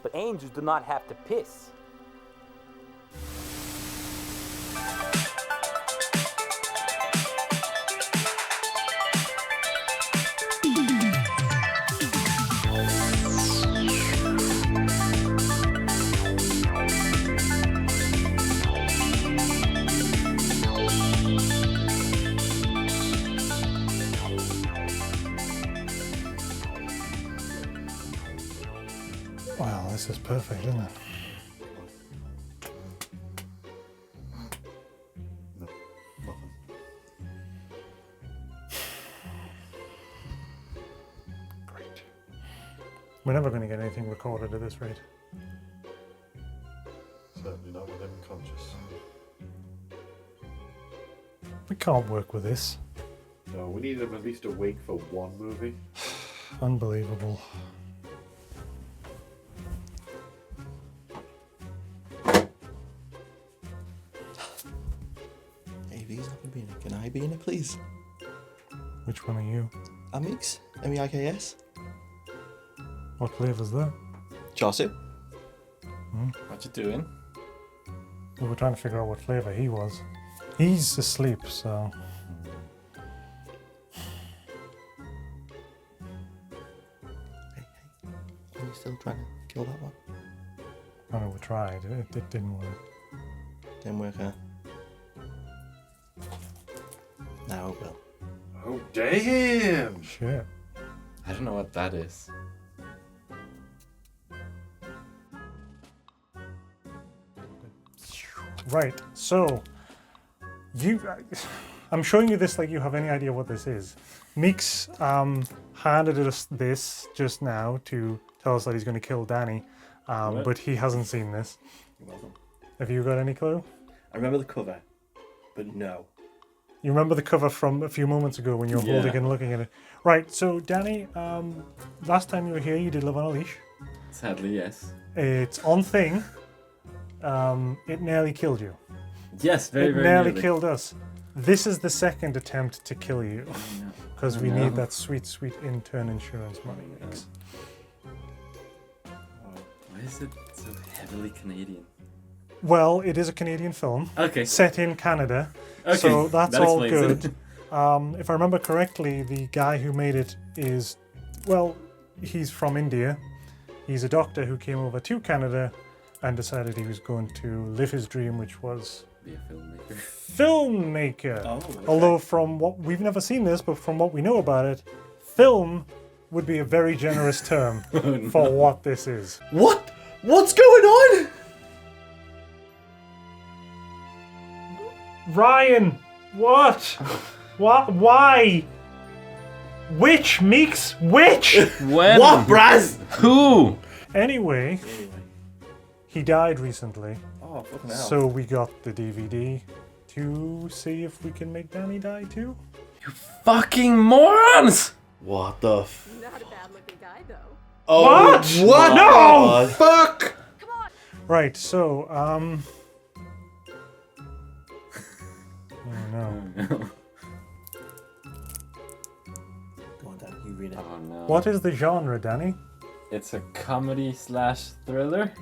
but angels do not have to piss. Wow, this is perfect, isn't it? No, nothing. Great. We're never going to get anything recorded at this rate. Certainly not with him conscious. We can't work with this. No, we need him at least awake for one movie. Unbelievable. AV's not gonna be in it. Can I be in it, please? Which one are you? Amix? M-E-I-K-S? What flavour's that? Chaucer? What you doing? We were trying to figure out what flavour he was. He's asleep, so... Hey, are you still trying to kill that one? I know we tried. It didn't work. Didn't work, huh? Now it will. Oh, damn! Shit. I don't know what that is. Right, so... I'm showing you this like you have any idea what this is. Meeks handed us this just now to tell us that he's going to kill Danny, but he hasn't seen this. You're welcome. Have you got any clue? I remember the cover, but no. You remember the cover from a few moments ago when you were holding it and looking at it. Right, so Danny, last time you were here, you did Live on a Leash. Sadly, yes. It's on thing. It nearly killed you. Yes, very, very nearly killed us. This is the second attempt to kill you. Because we need that sweet, sweet intern insurance money. Why is it so heavily Canadian? Well, it is a Canadian film. Okay. Set in Canada. Okay, So that's that all explains good. it. If I remember correctly, the guy who made it is, well, he's from India. He's a doctor who came over to Canada and decided he was going to live his dream, which was Be a filmmaker. filmmaker. Oh, okay. Although from what we've never seen this, but from what we know about it, film would be a very generous term for what this is. What? What's going on? Ryan, what? What? Why? Which, Meeks? Which? When? What, Braz? Who? Anyway, he died recently, Oh, fucking hell. so we got the DVD to see if we can make Danny die too. You fucking morons! What the f... Not a bad looking guy, though. Oh, What? What? No! Fuck! Come on! Right, so, oh no. Go on, Dan, you read it. Oh no. What is the genre, Danny? It's a comedy slash thriller.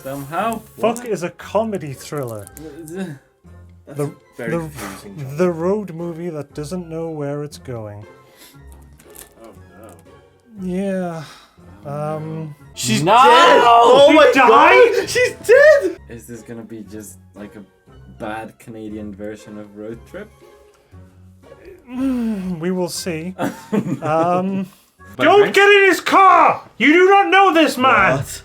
Somehow. Fuck is a comedy thriller. That's The- very the- confusing, John. The road movie that doesn't know where it's going. Oh, no. Yeah. She's No! dead! Oh She my died? god! She's dead! Is this gonna be just like a bad Canadian version of Road Trip? We will see. But Don't get in his car! You do not know this man! What?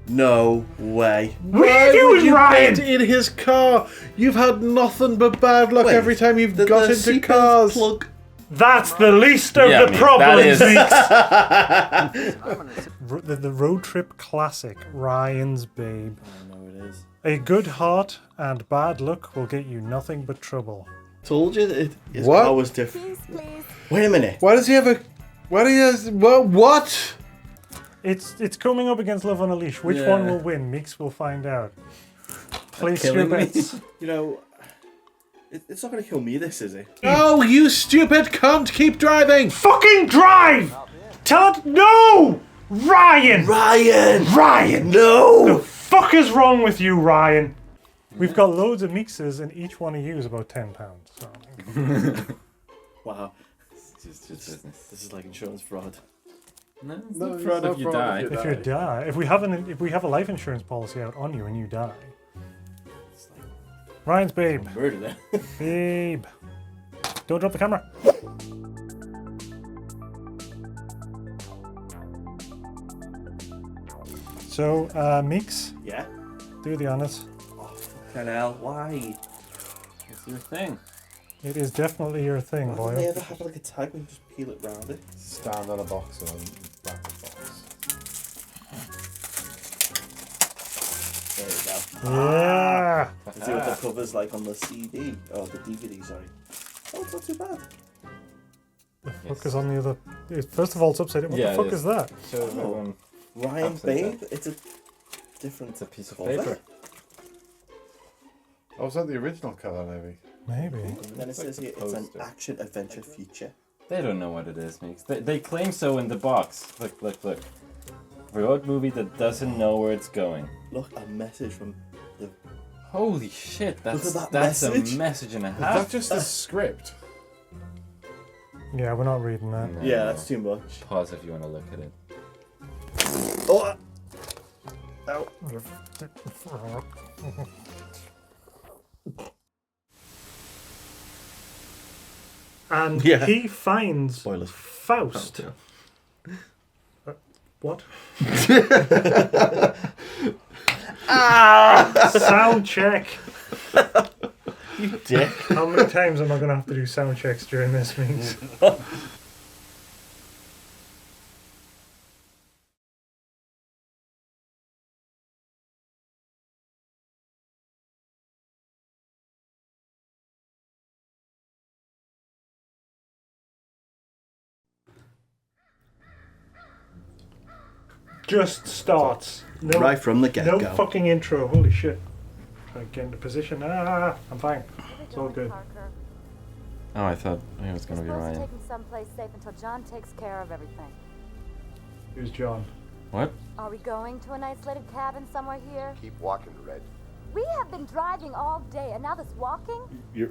No way. What are you doing, Ryan? Get in his car. You've had nothing but bad luck Wait, every time you've the got into seatbelt cars. plug. That's the least of Yeah, the mate, problems, that Meeks. The road trip classic, Ryan's Babe. I know it is. A good heart and bad luck will get you nothing but trouble. Told you that his What? car was different. Please, please. Wait a minute. Why does he have a... Why do he has... What? It's coming up against Love on a Leash. Which Yeah. one will win? Meeks will find out. Place your killing me? bets. You know, it's not going to kill me, this, is it? Oh, you stupid cunt! Keep driving! Fucking drive! Tell it no! Ryan! Ryan! The No! fuck is wrong with you, Ryan? We've got loads of mixes and each one of you is about £10. So. Wow. It's just business. This is like insurance fraud. No, it's No, not it's fraud not if you fraud die. if you If you die, if we have a life insurance policy out on you and you die. It's like Ryan's babe. murder there. Babe. Don't drop the camera. So, Meeks, Yeah? do the honors. Oh, fucking hell, why? It's your thing. It is definitely your thing, Why don't they boy. ever have like a tag and just peel it round it? Stand on a box or back of the box. There you go. Yeah. Let's see what the cover's like on the CD. Oh, the DVD, sorry. Oh, it's not too bad. The fuck is on the other? First of all, it's upside down. What Yeah, the fuck it is that? Show everyone. Ryan Upside down. Babe, it's a different It's a piece of cover. paper. Oh, was that the original cover, maybe? Maybe. And then it says here it's an poster. action adventure feature. They don't know what it is, Mix. They claim so in the box. Look, look, look. Road movie that doesn't know where it's going. Look, a message from the. Holy shit, that's at that that's message. a message and a Is half. that just the script? Yeah, we're not reading that. No. Yeah, that's too much. Pause if you want to look at it. Oh! And Yeah. he finds Spoilers. Faust. What? Sound check. You dick. How many times am I going to have to do sound checks during this meeting? Just starts. No, Right from the get no go. fucking intro. Holy shit. Trying to get into position. I'm fine. It's all good. Oh, I thought it was gonna be Supposed to Ryan. take him someplace safe until John takes care of everything. Who's John? What? Are we going to an isolated cabin somewhere here? Keep walking, Red. We have been driving all day, and now this walking? You're.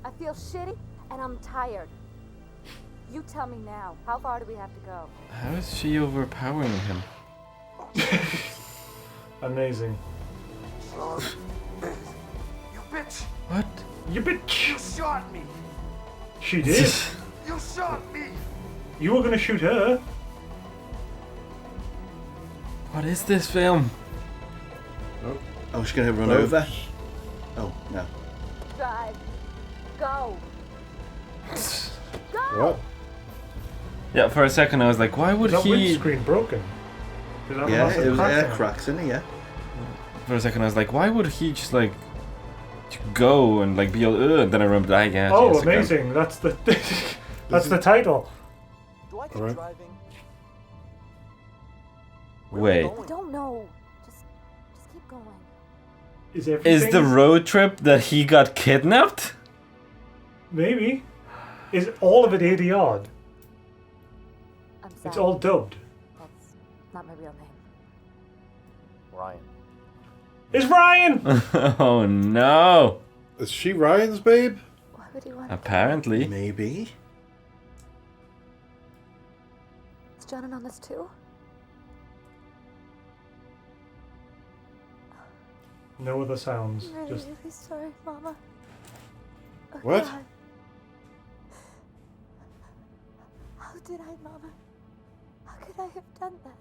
I feel shitty, and I'm tired. You tell me now, how far do we have to go? How is she overpowering him? Amazing. You bitch! What? You bitch! You shot me! She did. You shot me! You were gonna shoot her. What is this film? Oh, she's gonna run over. Oh, no. Drive. Go. Go! What? Yeah, for a second I was like, why would Is that he? windscreen broken? Is that Yeah, massive it was crack in air cracks in it, yeah. For a second I was like, why would he just like go and like be all? And then I remembered, I guess. Oh, amazing! That's the that's the title. Do I keep Alright. driving? Wait, I don't know. Just keep going. Is everything? is the road trip that he got kidnapped? Maybe? Is all of it 80 odd? I'm sorry. It's all dubbed. That's not my real name. Ryan. It's Ryan. Oh no! Is she Ryan's babe? Why would he want Apparently. Maybe. Is John in on this too? No other sounds. I'm really, Just really sorry, Mama. Oh, What? God. How did I, Mama? How could I have done that?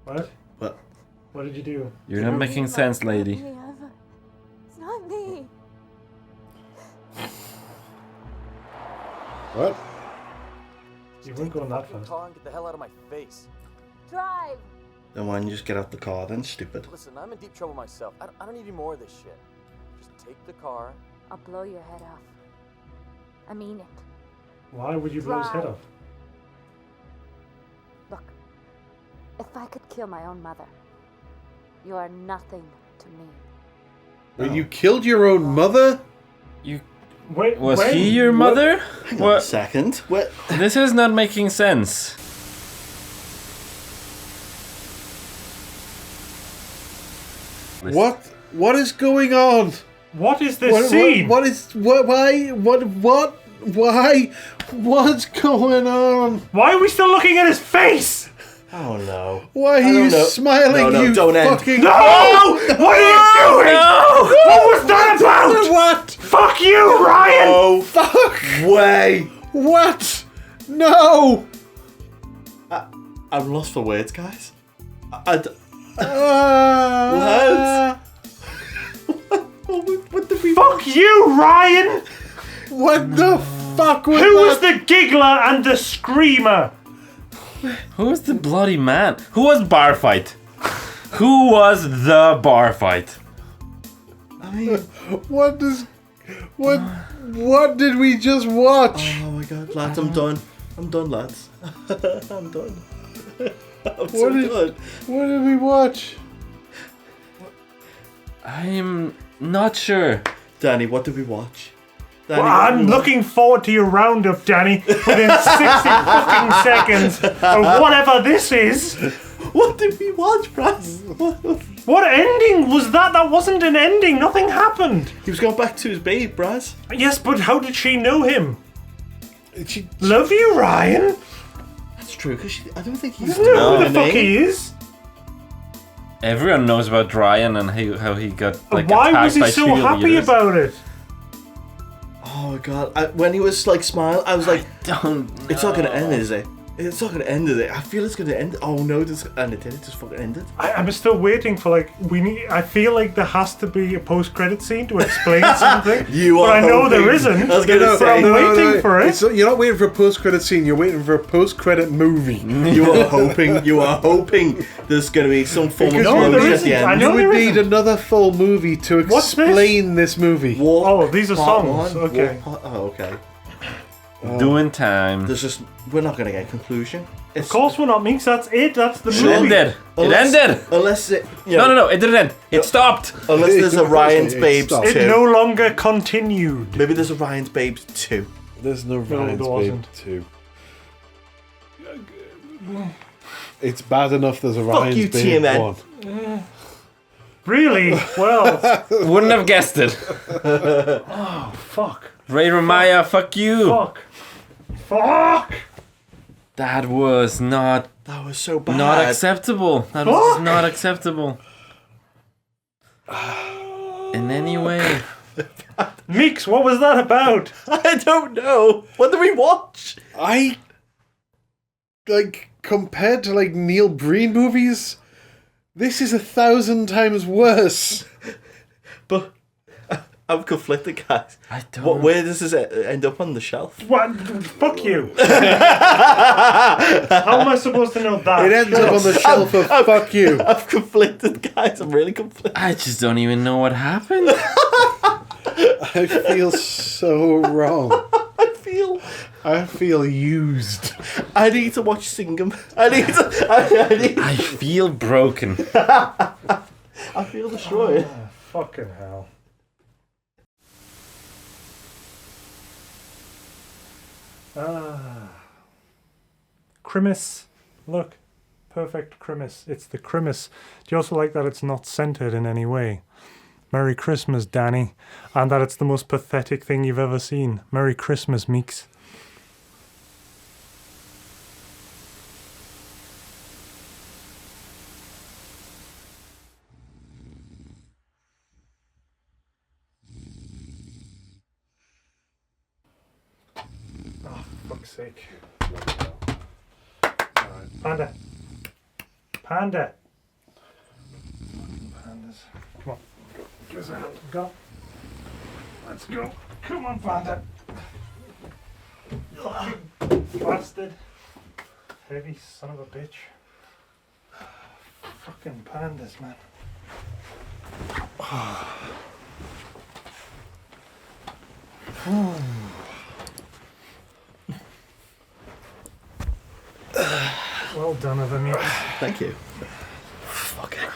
what? But What did you do? You're not making sense, lady. It's not me, Eva. It's not me. What? You Take weren't going the that fucking fast. car and get the hell out of my face. Drive. then why don't you just get out the car then, stupid? Listen, I'm in deep trouble myself. I don't need any more of this shit. Just take the car. I'll blow your head off. I mean it. Why would you blow his head Drive. off? Look, if I could kill my own mother, you are nothing to me. Wait, you killed your own mother? You Wait, was when? he your What? mother? Hang on a second. What? This is not making sense. list. What is going on? What is this scene? Why? What's going on? Why are we still looking at his face? Oh no. Why are you smiling, No, you don't end. fucking... No! What are you doing? No! What was that about? What? Fuck you, Ryan! Oh, Fuck! way. What? No! I'm lost for words, guys. What? What the we Fuck you, Ryan! What the fuck was Who was that? the giggler and the screamer? Who was the bloody man? Who was bar fight? Who was the bar fight? I mean, What did we just watch? oh my god, lads, I'm done. I'm done, lads. I'm done. I'm so What did- done. What did we watch? I'm not sure. Danny, what did we watch? Danny, Well, what did I'm we watch? looking forward to your roundup, Danny, within 60 fucking seconds of whatever this is. What did we watch, Brass? What ending was that? That wasn't an ending. Nothing happened. He was going back to his babe, Brass. Yes, but how did she know him? She, Love you, Ryan. That's true, because I don't think he's Doesn't know who the her fuck name. he is. Everyone knows about Ryan and how he got like Why attacked was he by so cheerleaders. happy about it? Oh my god, when he was like smiling, I was like, Don't. it's not gonna end, is it? It's not gonna end, is it? I feel it's gonna end. Oh no, and it did. It just fucking ended. I'm still waiting for I feel like there has to be a post-credit scene to explain something. You but are I know hoping. there isn't. I was gonna so say. I'm waiting for it. You're not waiting for a post-credit scene. You're waiting for a post-credit movie. You are hoping. You are hoping there's gonna be some form of Because No, there closure at isn't. the end. I know You would there need isn't. another full movie to What's this? explain this movie. Walk, Oh, these are part songs. one, Okay. walk part- oh, okay. Doing time. There's just we're not gonna get a conclusion. Of course we're not, Minx. That's it. That's the It movie. ended. It ended. Unless it. You know, No, it didn't end. It stopped. Unless there's a Ryan's It Babes stopped. 2. It no longer continued. Maybe there's a Ryan's Babes 2. There's no there Ryan's Babe wasn't. 2. It's bad enough there's a Fuck Ryan's you, Babe TMN. 1. Really? Well, Wouldn't have guessed it. fuck. Ray Ramaya, fuck you. Fuck. Fuck. That was not That was so bad. not acceptable. That was not acceptable. In any way. Meeks, what was that about? I don't know. What did we watch? Compared to Neil Breen movies, this is 1,000 times worse. But I'm conflicted, guys. I don't. Where does this end up on the shelf? What? Fuck you. How am I supposed to know that? It ends up on the shelf of fuck you. I'm conflicted, guys. I'm really conflicted. I just don't even know what happened. I feel so wrong. I feel used. I need to watch Singham. I need. I feel broken. I feel destroyed. Fucking hell. Crimis. Look. Perfect Crimis. It's the Crimis. Do you also like that it's not centered in any way? Merry Christmas, Danny. And that it's the most pathetic thing you've ever seen. Merry Christmas, Meeks. Oh, fuck's sake. Alright. Panda. Panda. Pandas. Come on. Give us a hand. Go. Let's go. Come on, Panda. Bastard. Heavy son of a bitch. Fucking pandas, man. Well done, of me. Thank you. Fucking.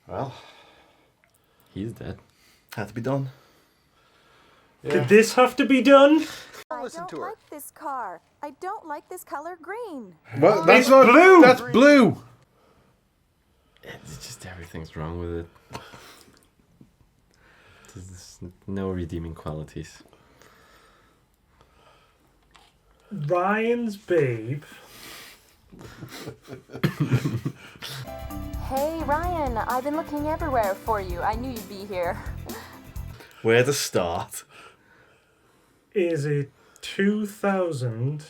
Well, He's dead. Had to be done. Did this have to be done? I don't like this car. I don't like this color green. Well, that's It's not blue. That's blue. It's just everything's wrong with it. There's no redeeming qualities. Ryan's babe. Hey, Ryan, I've been looking everywhere for you. I knew you'd be here. Where to start? Is a 2000.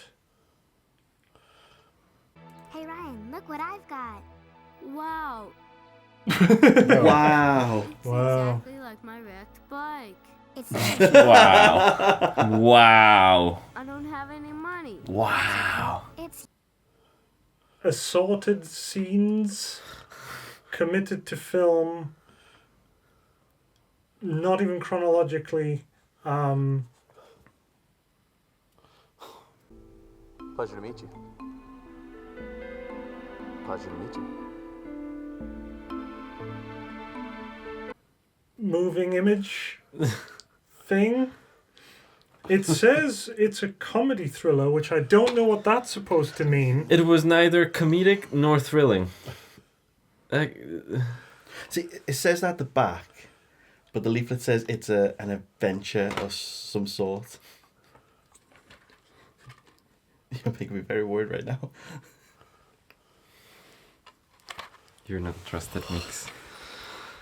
Hey Ryan, look what I've got. Wow, Wow. Wow. exactly like my wrecked bike. It's Wow. Wow. I don't have any money. Wow. it's Assorted scenes committed to film. Not even chronologically. Pleasure to meet you. Pleasure to meet you. Moving image thing. It says it's a comedy thriller, which I don't know what that's supposed to mean. It was neither comedic nor thrilling. See, it says that at the back, but the leaflet says it's an adventure of some sort. You're making me very worried right now. You're not trusted, Mix.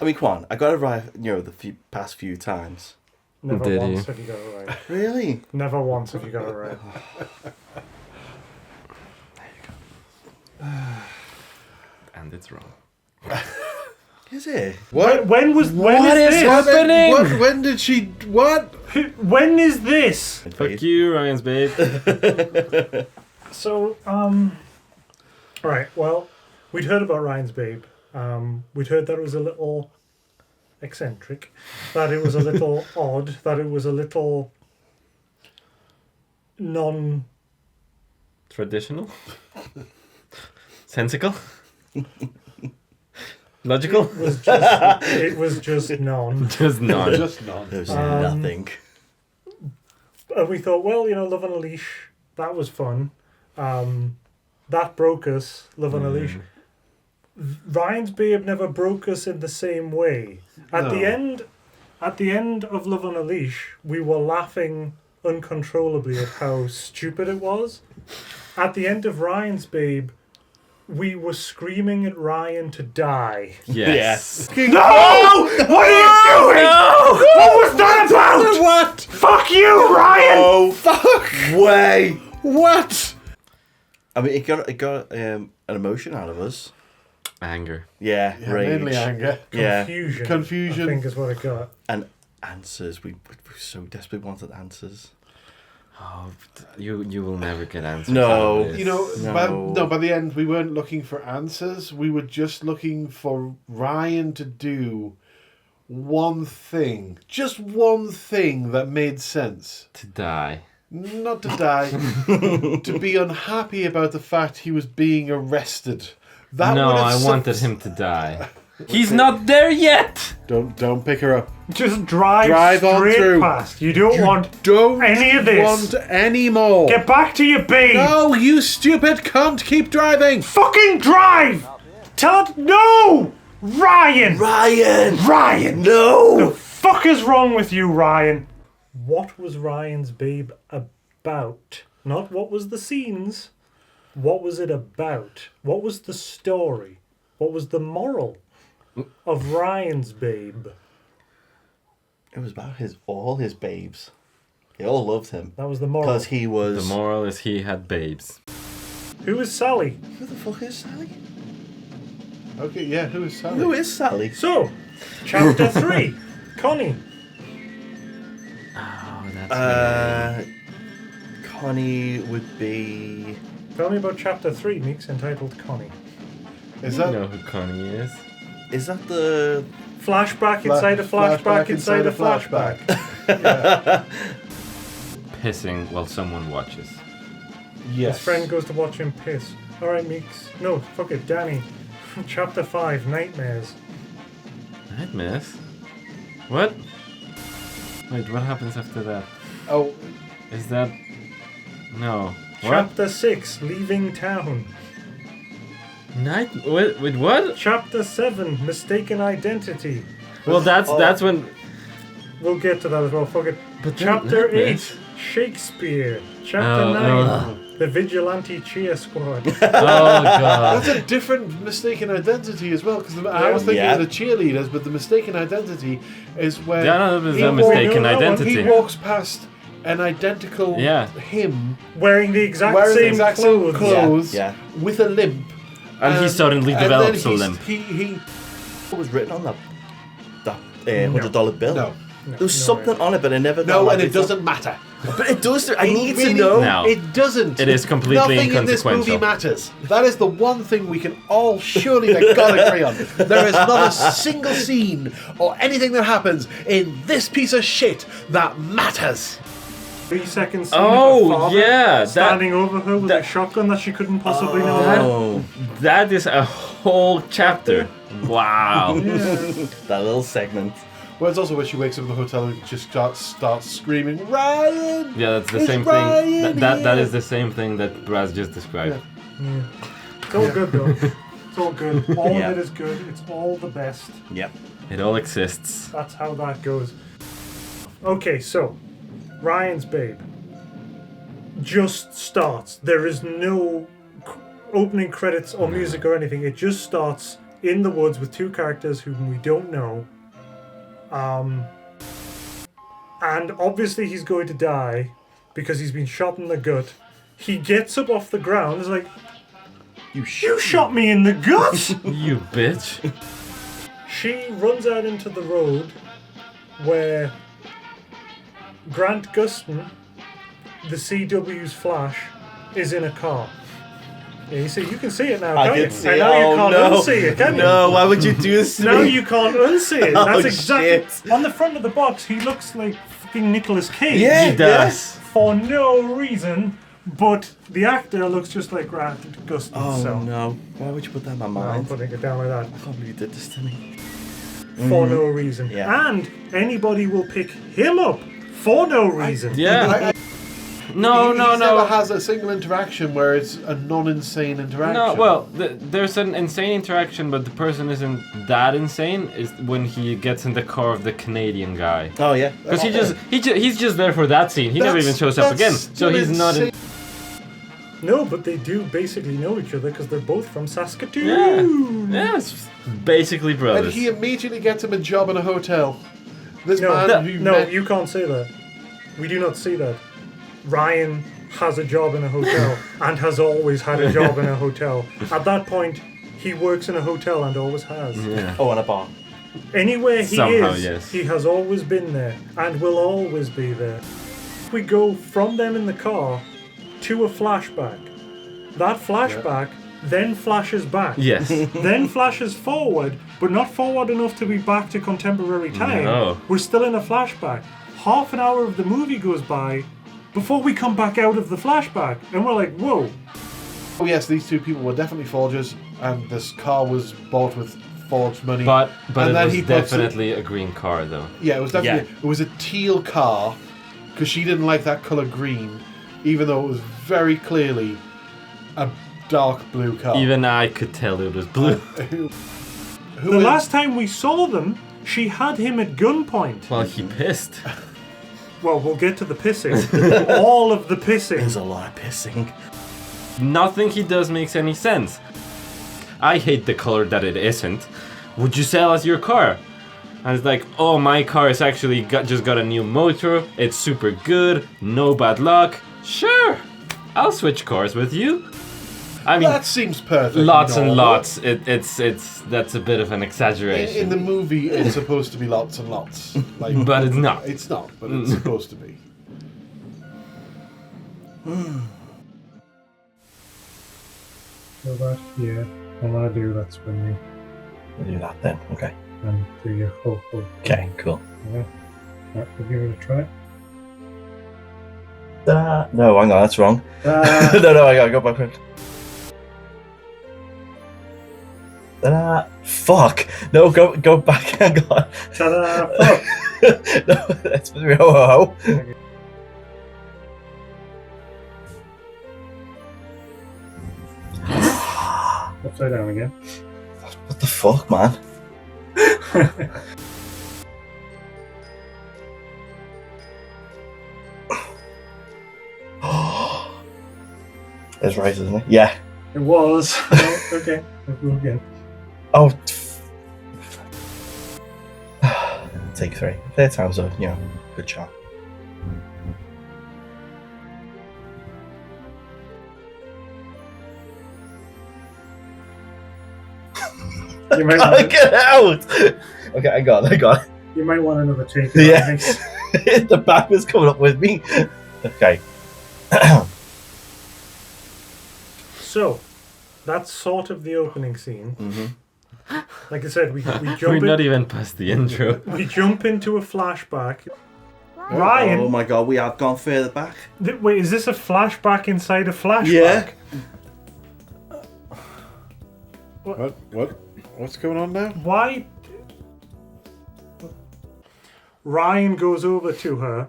I mean, come on, I got it right, the past few times. Never Did once you? have you got it right. Really? Never once have you got it right. And it's wrong. Is it? What? When is this? happening? When did she? What? When is this? Fuck you, Ryan's babe. So, right, well, we'd heard about Ryan's babe. We'd heard that it was a little eccentric, that it was a little odd, that it was a little non... Traditional? Sensical? Logical? It was just non. Just none. Just none. There's nothing. And we thought, well, Love on a Leash, that was fun. That broke us, Love on a Leash. Ryan's babe never broke us in the same way. At the end of Love on a Leash, we were laughing uncontrollably at how stupid it was. At the end of Ryan's babe, we were screaming at Ryan to die. Yes. No! What are you doing? No! What was that about? What? Fuck you, Ryan! Oh, fuck! Way! What? I mean, it got an emotion out of us. Anger. Yeah, rage. Mainly anger. Yeah. Confusion. I think is what it got. And answers. We so desperately wanted answers. Oh, you will never get answers. No. out of this. By the end, we weren't looking for answers. We were just looking for Ryan to do one thing. Just one thing that made sense. To die. Not to die. To be unhappy about the fact he was being arrested. That No, would have I wanted him to die. He's not there yet! Don't pick her up. Just drive on straight through. past. You don't want Don't any of this. want any more. Get back to your babe. No, you stupid cunt! Keep driving. Fucking drive. Tell it no, Ryan. Ryan! The No! fuck is wrong with you, Ryan? What was Ryan's babe about? Not what was the scenes. What was it about? What was the story? What was the moral of Ryan's babe? It was about all his babes. They all loved him. That was the moral. Because he was... The moral is he had babes. Who is Sally? Who the fuck is Sally? Okay, yeah, who is Sally? Who is Sally? So, chapter 3, Connie. Oh, that's Connie would be... Tell me about chapter 3, Meeks, entitled Connie. Is You that know who Connie is. Is that the... Flashback inside a flashback inside a flashback. Pissing while someone watches. yes? His friend goes to watch him piss. Alright, Meeks. No, fuck it, Danny. Chapter 5, Nightmares. Nightmares? What? Wait, what happens after that? Oh, Is that... No. What? Chapter 6, Leaving Town. Night... Wait, what? Chapter 7, Mistaken Identity. Well, that's when... We'll get to that as well, fuck it. But Chapter that 8, bit. Shakespeare. Chapter Oh, 9, The Vigilante Cheer Squad. Oh, God. that's a different mistaken identity as well. Because I was thinking of the cheerleaders, but the mistaken identity is where Yeah, no, that was he a mistaken no, no, identity. he walks past an identical him Wearing the exact wearing same the exact clothes. same clothes Yeah, with a limp. And he suddenly and develops a then limp. He what was written on that $100 bill? no. There was something on it, but I never. No, got and it that. doesn't matter. But it does. I need really- to know. No. It doesn't. It is completely Nothing in this movie inconsequential. matters. That is the one thing we can all surely let God agree on. There is not a single scene or anything that happens in this piece of shit that matters. 3 seconds scene Oh, of her father yeah, standing over her with a shotgun that she couldn't possibly know about. Oh, That is a whole chapter. Wow. that little segment. Well, it's also where she wakes up in the hotel and just starts screaming, Ryan! Yeah, that's the It's same Ryan thing. That here!" is the same thing that Braz just described. It's all good though. It's all good. All Yeah. of it is good. It's all the best. Yep. It all exists. That's how that goes. Okay, so Ryan's Babe just starts. There is no opening credits or music or anything. It just starts in the woods with two characters whom we don't know. And obviously he's going to die because he's been shot in the gut. He gets up off the ground. He's like, "You shot me in the gut!" You bitch. She runs out into the road where Grant Gustin, the CW's Flash, is in a car. Yeah, you see, you can see it now, I can't can you? see And it. now Oh, you can't no. unsee it, can you? No, why would you do this to Now me? you can't unsee it. Oh, That's exactly... shit. On the front of the box, he looks like fucking Nicolas Cage. Yeah, He does. For no reason, but the actor looks just like Grant Gustin. Oh so no! Why would you put that in my I'm mind? putting it down like that. I can't believe you did this to me. For no reason. Yeah. And anybody will pick him up for no reason. Yeah. He No. never has a single interaction where it's a non-insane interaction. No, well, there's an insane interaction, but the person isn't that insane. Is when he gets in the car of the Canadian guy. Oh yeah. Because he's just there for that scene. He never even shows up again. So he's not. No, but they do basically know each other because they're both from Saskatoon. Yeah, it's basically And brothers. he immediately gets him a job in a hotel. This No, man who no, met... you can't say that. We do not see that. Ryan has a job in a hotel and has always had a job in a hotel. At that point, he works in a hotel and always has. Yeah. Oh, and a bar. Anywhere he Somehow, is, yes. he has always been there and will always be there. We go from them in the car to a flashback. That flashback then flashes back. Yes. Then flashes forward, but not forward enough to be back to contemporary time. No. We're still in a flashback. Half an hour of the movie goes by before we come back out of the flashback. And we're like, whoa. Oh yes, these two people were definitely forgers, and this car was bought with forged money. But and it then was he puts definitely a green car, though. Yeah, it was definitely. It was a teal car because she didn't like that color green, even though it was very clearly a dark blue car. Even I could tell it was blue. The last time we saw them, she had him at gunpoint. Well, he pissed. Well, we'll get to the pissing. All of the pissing. There's a lot of pissing. Nothing he does makes any sense. I hate the color that it isn't. Would you sell us your car? And it's like, oh, my car is actually just got a new motor. It's super good. No bad luck. Sure, I'll switch cars with you. I mean, that seems perfect. lots and normal. lots. It's that's a bit of an exaggeration. In the movie, it's supposed to be lots and lots. Like, But it's not. It's not, but it's supposed to be. So that, yeah, I'm gonna do that spin you We'll do that then. Okay. and do your ho ho. Okay. Cool. Yeah. Right, we'll give it a try. No, hang on, that's wrong. no, I gotta go back. Fuck! No, go back. Hang on. Ta-da! Fuck! No, that's supposed to be ho ho ho. Upside down again. What the fuck, man? It's right, isn't it? Yeah. It was. Oh, okay, let's go again. Oh. Take 3. Third time's a, good shot. You might I can't get out! Okay, I got it. You might want another take. Yeah. The back was coming up with me. Okay. So, that's sort of the opening scene. Mm-hmm. Like I said, we jump We're not even past the intro. we jump into a flashback. Ryan, Oh my god, we have gone further back. wait, is this a flashback inside a flashback? Yeah. What's going on now? Why? Ryan goes over to her,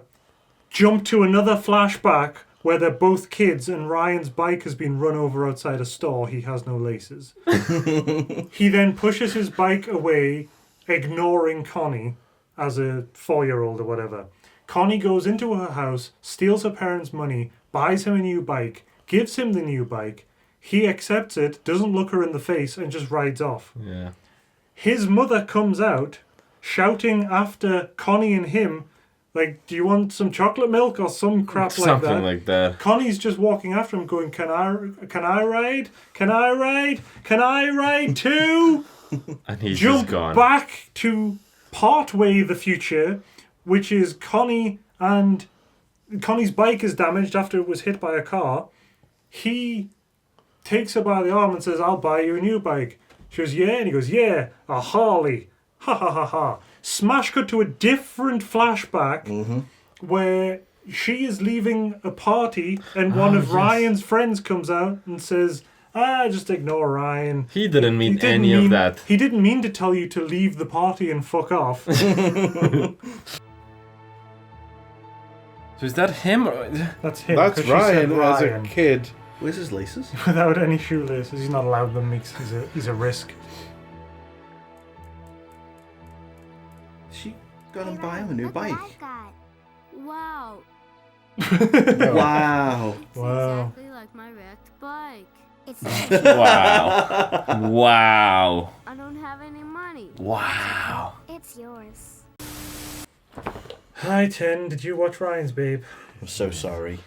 jump to another flashback where they're both kids and Ryan's bike has been run over outside a store. He has no laces. He then pushes his bike away, ignoring Connie as a 4-year-old or whatever. Connie goes into her house, steals her parents' money, buys him a new bike, gives him the new bike. He accepts it, doesn't look her in the face, and just rides off. Yeah. His mother comes out, shouting after Connie and him, like, do you want some chocolate milk or some crap like that? Something like that. Connie's just walking after him going, can I ride? Can I ride? Can I ride too? And he's Jump just gone. back to partway the future, which is Connie's bike is damaged after it was hit by a car. He takes her by the arm and says, I'll buy you a new bike. She goes, yeah? And he goes, yeah, a Harley. Ha ha ha ha. Smash cut to a different flashback where she is leaving a party and one of Ryan's friends comes out and says, just ignore Ryan. He didn't mean any of that. He didn't mean to tell you to leave the party and fuck off. So is that him? That's him. That's 'cause she said Ryan as a Ryan. kid. Where's his laces? Without any shoelaces. He's not allowed them because he's a risk. She gonna buy him a new Look what bike. I've got. Wow. Wow. It's Wow. exactly like my wrecked bike. It's Wow. Wow. I don't have any money. Wow. it's yours. Hi, Ten. Did you watch Ryan's Babe? I'm so sorry.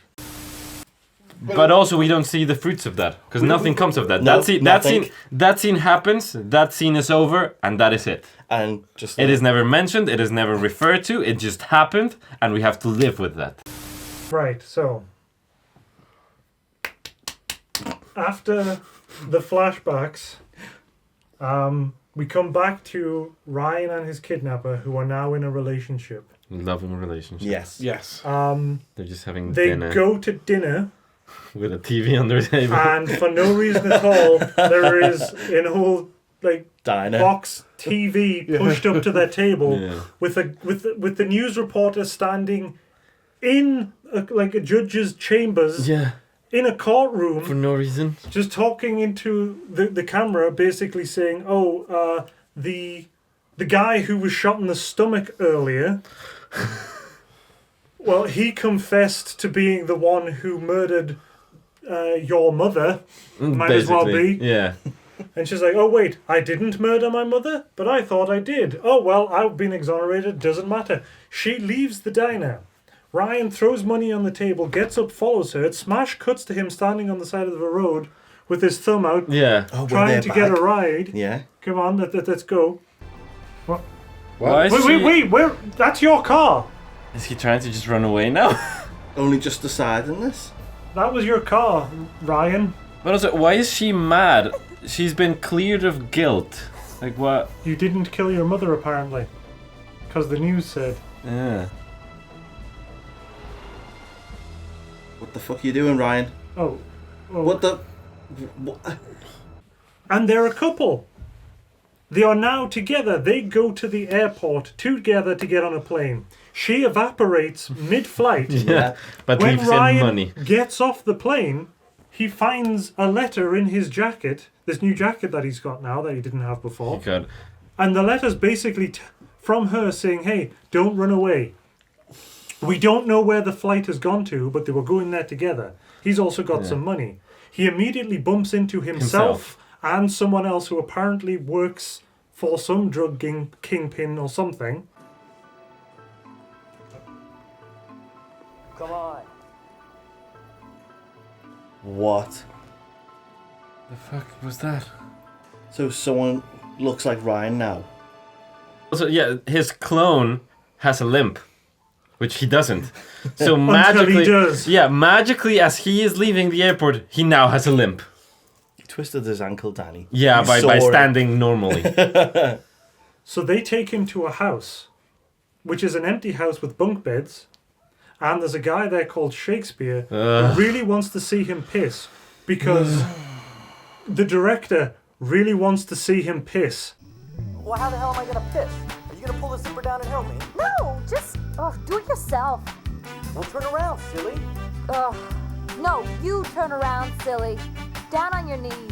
But also, we don't see the fruits of that because nothing comes of that. No, That scene happens. That scene is over, and that is it. And just It is never mentioned. It is never referred to. It just happened, and we have to live with that. Right, so. After the flashbacks, we come back to Ryan and his kidnapper who are now in a relationship. Loving relationship. Yes. Yes. They're just having They dinner go to dinner. with a TV on their table. And for no reason at all, there is an old Diner. box TV pushed up to their table Yeah. with the news reporter standing in a judge's chambers Yeah. in a courtroom, For no reason. just talking into the camera, basically saying, the guy who was shot in the stomach earlier. Well, he confessed to being the one who murdered your mother. Might as well be. Yeah. And she's like, oh, wait, I didn't murder my mother? But I thought I did. Oh, well, I've been exonerated. Doesn't matter. She leaves the diner. Ryan throws money on the table, gets up, follows her. Smash cuts to him standing on the side of the road with his thumb out, Yeah. Oh, trying to get a ride. Yeah. Come on, let's go. Why is Wait, where? That's your car. Is he trying to just run away now? Only just deciding this. That was your car, Ryan. But also, why is she mad? She's been cleared of guilt. Like what? You didn't kill your mother, apparently. Because the news said. Yeah. What the fuck are you doing, Ryan? Oh. What the... What? And they're a couple. They are now together. They go to the airport together to get on a plane. She evaporates mid-flight. Yeah, but When leaves Ryan him money. gets off the plane, he finds a letter in his jacket, this new jacket that he's got now that he didn't have before. God. And the letter's basically from her saying, hey, don't run away. We don't know where the flight has gone to, but they were going there together. He's also got some money. He immediately bumps into himself and someone else who apparently works for some drug kingpin or something. Come on. What? The fuck was that? So someone looks like Ryan now. Also, yeah, his clone has a limp, which he doesn't. So magically, he does. Yeah, magically, as he is leaving the airport, he now has a limp. He twisted his ankle, Danny. Yeah, You by saw it. standing normally. So they take him to a house, which is an empty house with bunk beds, and there's a guy there called Shakespeare who really wants to see him piss because the director really wants to see him piss. Well, how the hell am I gonna piss? Are you gonna pull the zipper down and help me? No, just do it yourself. Well, turn around, silly. No, you turn around, silly. Down on your knees.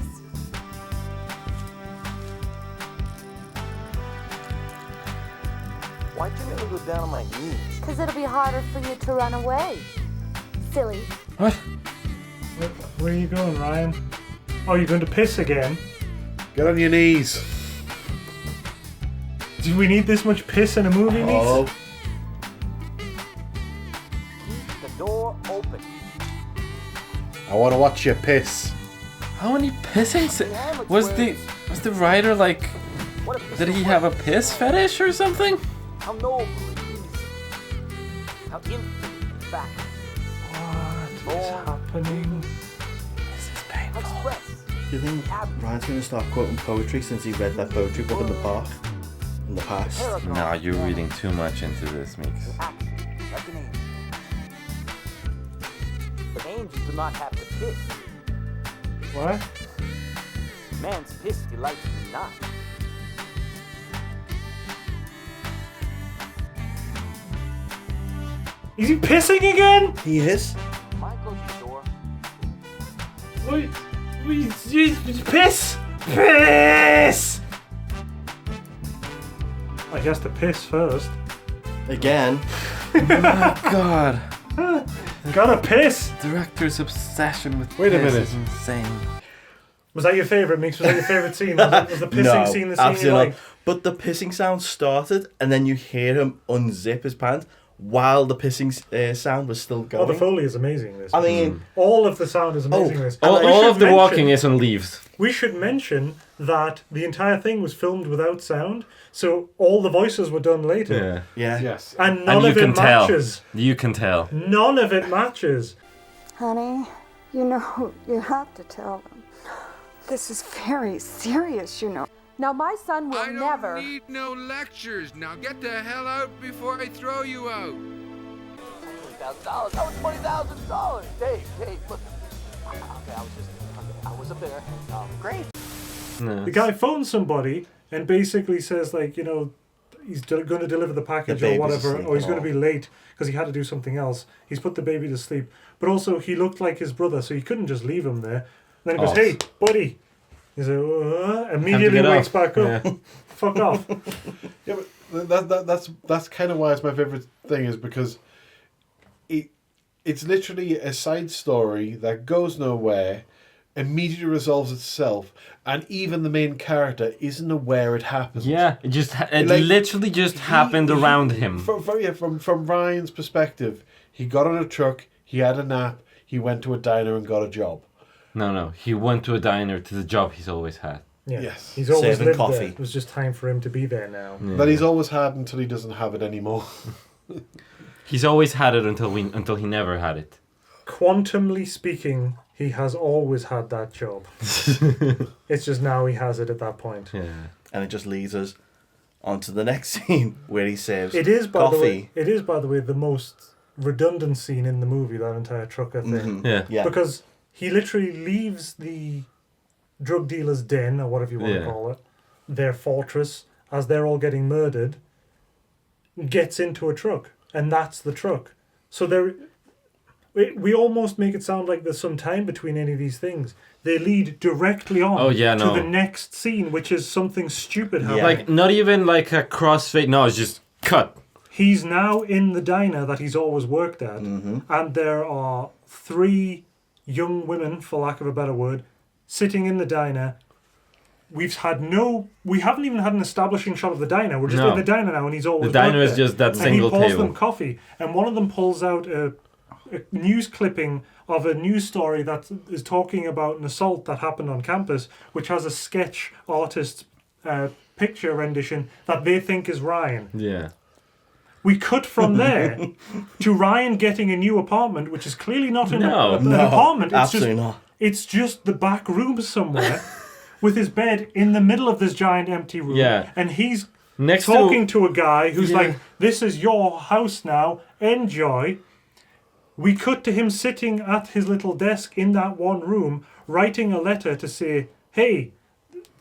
Why'd you make me go down on my knees? Because it'll be harder for you to run away. Silly. What? Where are you going, Ryan? Oh, you're going to piss again? Get on your knees. Do we need this much piss in a movie, Oh, Keep the door open. I want to watch you piss. How many pissing? Was the writer like? What a Did he have a piss fetish or something? How noble it is. How infinite, in fact. What is happening? How express. do you think Ryan's going to start quoting poetry since he read that poetry book in the park? In the past? No, you're reading too much into this, Meeks. Action, like an angel. But angels do not have to piss. What? Man's piss delights me not. Is he pissing again? He is. Mine close the door. Piss! Piss! I guess to piss first. Again. God, Gotta piss! director's obsession with Wait a piss minute. is insane. Was that your favourite, Meeks? Was that your favourite scene? Was the pissing scene the scene you absolutely liked? not. But the pissing sound started, and then you hear him unzip his pants while the pissing sound was still Oh, going. the Foley is amazing. This. I mean, all of the sound is amazing. Oh, This. All, We all should of the mention- walking is on leaves. We should mention that the entire thing was filmed without sound, so all the voices were done later. yeah. Yes. And none And you of it can tell. matches. You can tell. None of it matches. Honey, you know, you have to tell them. This is very serious, you know. Now, my son will I don't never. need no lectures. Now get the hell out before I throw you out. $20,000. That was $20,000. Dave, look. Okay, I was up there. Great. No. The guy phones somebody and basically says, like, you know, he's going to deliver the package The or baby's whatever, asleep or he's and going to be late because he had to do something else. He's put the baby to sleep. But also, he looked like his brother, so he couldn't just leave him there. And then he goes, hey, buddy. He's like, immediately get wakes off. back up. Yeah. Fuck off. Yeah, but that's kind of why it's my favorite thing, is because it's literally a side story that goes nowhere, immediately resolves itself, and even the main character isn't aware it happened. Yeah, it Like, literally just happened around him. From Ryan's perspective, he got on a truck, he had a nap, he went to a diner and got a job. No, he went to a diner to the job he's always had. Yeah. Yes. He's always Serving lived coffee. there. It was just time for him to be there now. That he's always had until he doesn't have it anymore. He's always had it until he never had it. Quantumly speaking, he has always had that job. It's just now he has it at that point. Yeah. And it just leads us onto the next scene where he serves It is, by coffee. the way. It is, by the way, the most redundant scene in the movie. That entire trucker thing, Yeah. because he literally leaves the drug dealer's den or whatever you want to Yeah. call it, their fortress as they're all getting murdered, gets into a truck, and that's the truck. So we almost make it sound like there's some time between any of these things. They lead directly on to the next scene, which is something stupid happening. Like, not even like a crossfade. No, it's just cut. He's now in the diner that he's always worked at, and there are 3 young women, for lack of a better word, sitting in the diner. We haven't even had an establishing shot of the diner. We're just in the diner now, and he's always the diner worked is there. just that and single he pours table. them coffee, and one of them pulls out a news clipping of a news story that is talking about an assault that happened on campus, which has a sketch artist's picture rendition that they think is Ryan. Yeah. We cut from there to Ryan getting a new apartment, which is clearly not an apartment. It's just the back room somewhere with his bed in the middle of this giant empty room. Yeah. And he's talking to a guy who's like, this is your house now, enjoy. We cut to him sitting at his little desk in that one room, writing a letter to say, hey,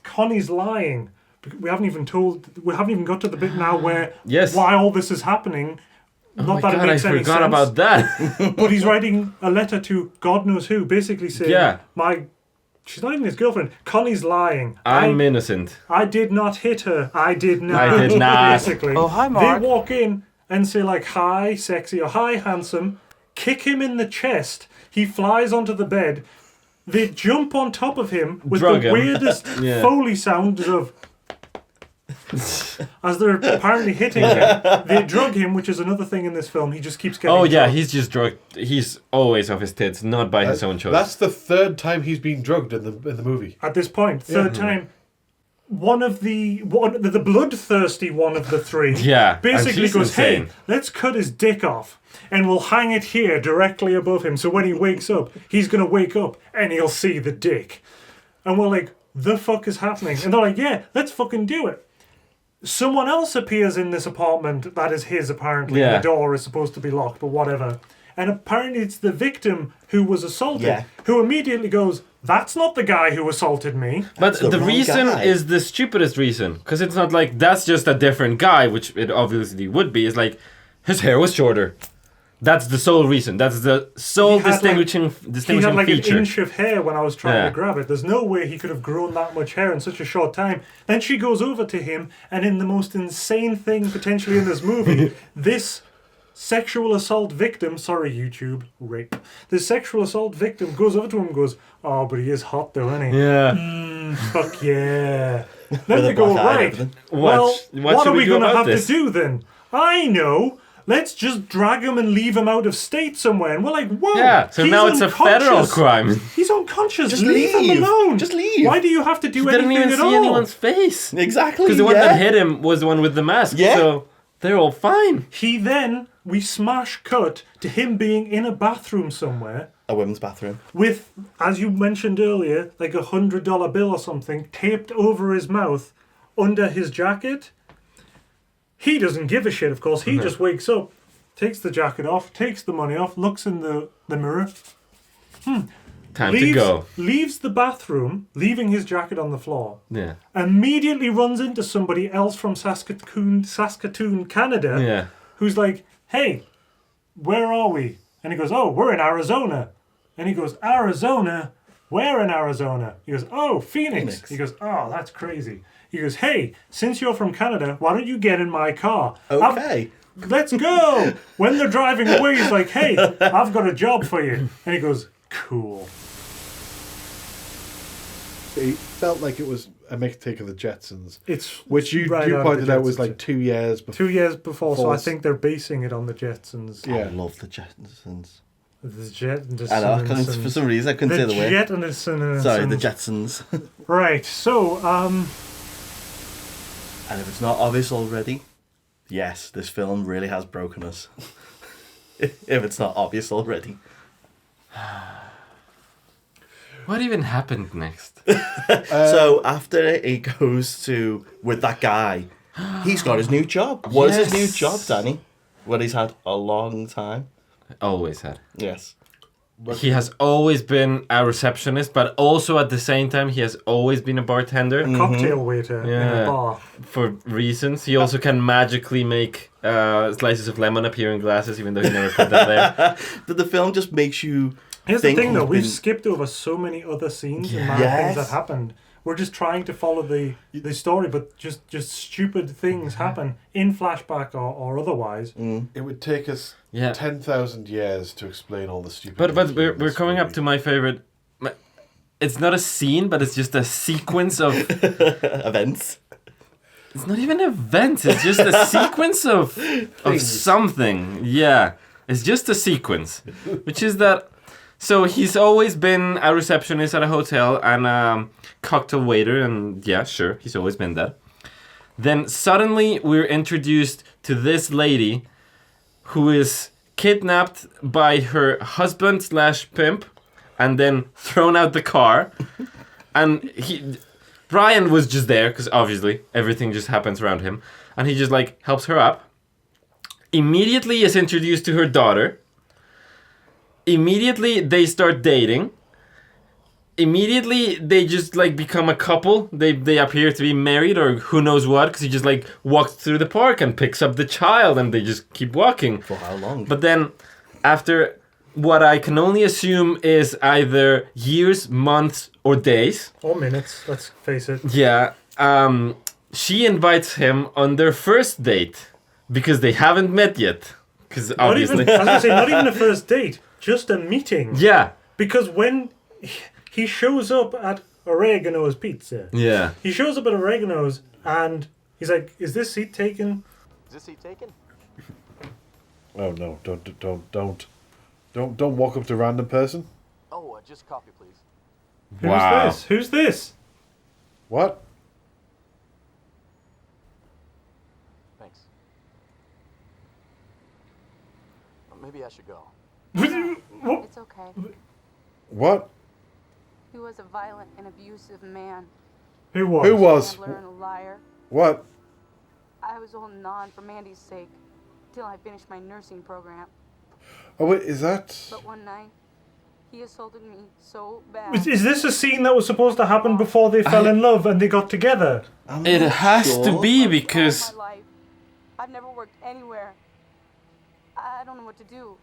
Connie's lying. We haven't even got to the bit now where why all this is happening. Not that it makes any sense. I forgot about that. But he's writing a letter to God knows who, basically saying, she's not even his girlfriend. Connie's lying. I'm innocent. I did not hit her. I did not. I did not. Basically. Oh, hi, Mark. They walk in and say like, hi, sexy, or hi, handsome. Kick him in the chest. He flies onto the bed. They jump on top of him with the weirdest Foley sounds of... as they're apparently hitting him. They drug him, which is another thing in this film. He just keeps getting drugged. He's just drugged. He's always off his tits, not by his own choice. That's the 3rd time he's been drugged in the movie. At this point, 3rd time. One of the bloodthirsty one of the 3 basically goes, hey, let's cut his dick off and we'll hang it here directly above him, so when he wakes up, he's going to wake up and he'll see the dick. And we're like, the fuck is happening? And they're like, yeah, let's fucking do it. Someone else appears in this apartment that is his, apparently. The door is supposed to be locked, but whatever. And apparently it's the victim who was assaulted, who immediately goes, that's not the guy who assaulted me. But the reason is the stupidest reason. Because it's not like, that's just a different guy, which it obviously would be. It's like, his hair was shorter. That's the sole reason. That's the sole distinguishing feature. He had like an inch of hair when I was trying to grab it. There's no way he could have grown that much hair in such a short time. Then she goes over to him, and in the most insane thing potentially in this movie, this sexual assault victim, sorry YouTube, rape. This sexual assault victim goes over to him and goes, oh, but he is hot though, isn't he? Yeah. Fuck yeah. Then they go, right, what are we going to have to do then? I know. Let's just drag him and leave him out of state somewhere. And we're like, whoa. Yeah, so now it's a federal crime. He's unconscious. Just leave him alone. Just leave. Why do you have to do anything at all? Didn't even see anyone's face. Exactly. Because the one that hit him was the one with the mask. Yeah. So they're all fine. We smash cut to him being in a bathroom somewhere. A women's bathroom. With, as you mentioned earlier, like $100 bill or something taped over his mouth under his jacket. He doesn't give a shit, of course. He just wakes up, takes the jacket off, takes the money off, looks in the mirror. Time to go. Leaves the bathroom, leaving his jacket on the floor. Yeah. Immediately runs into somebody else from Saskatoon, Canada. Yeah. Who's like, hey, where are we? And he goes, oh, we're in Arizona. And he goes, Arizona? Where in Arizona? He goes, oh, Phoenix. He goes, oh, that's crazy. He goes, hey, since you're from Canada, why don't you get in my car? Okay. Let's go. When they're driving away, he's like, hey, I've got a job for you. And he goes, cool. It felt like it was a mixtape of the Jetsons. Which you pointed out was like 2 years before. 2 years before, so I think they're basing it on the Jetsons. Yeah. I love the Jetsons. The Jetsons. I know, for some reason I couldn't say the word. Sorry, the Jetsons. Right, so, and if it's not obvious already, yes, this film really has broken us. If it's not obvious already. What even happened next? So after he goes with that guy, he's got his new job. What is his new job, Danny? What he's had a long time. Always had. Yes. he has always been a receptionist, but also at the same time he has always been a bartender. A cocktail waiter in a bar. For reasons. He also can magically make slices of lemon appear in glasses, even though he never put them there. But the film just makes you. Here's think the thing, though. he's We've been- skipped over so many other scenes and mad Yes. things that happened. We're just trying to follow the story, but just stupid things happen in flashback or otherwise. It would take us 10,000 years to explain all the stupid. But things we're in this coming up movie. to my favorite. It's not a scene, but it's just a sequence of events. It's not even events. It's just a sequence of something. Yeah, it's just a sequence, which is that. So he's always been a receptionist at a hotel and a cocktail waiter, and yeah, sure, he's always been that. Then suddenly we're introduced to this lady who is kidnapped by her husband / pimp and then thrown out the car. And Brian was just there because obviously everything just happens around him. And he just like helps her up. Immediately is introduced to her daughter. Immediately they start dating. Immediately they just like become a couple. They appear to be married or who knows what, because he just like walks through the park and picks up the child and they just keep walking. For how long? But then after what I can only assume is either years, months or days. Or minutes, let's face it. Yeah. She invites him on their first date because they haven't met yet. Because obviously, I was gonna say, not even a first date, just a meeting. Yeah. Because when he shows up at Oregano's Pizza, Yeah. he shows up at Oregano's and he's like, "Is this seat taken?" Is this seat taken? Oh no! Don't walk up to a random person. Oh, just coffee, please. Wow. Who's this? Who's this? What? Thanks. Maybe I should go. It's okay. What? He was a violent and abusive man. Who was? Who was? Gambler and a liar. What? I was holding on for Mandy's sake till I finished my nursing program. Oh wait, is that? But one night, he assaulted me so bad. Is this a scene that was supposed to happen before they fell in love and they got together? It has to be because... My life. I've never worked anywhere. I don't know what to do.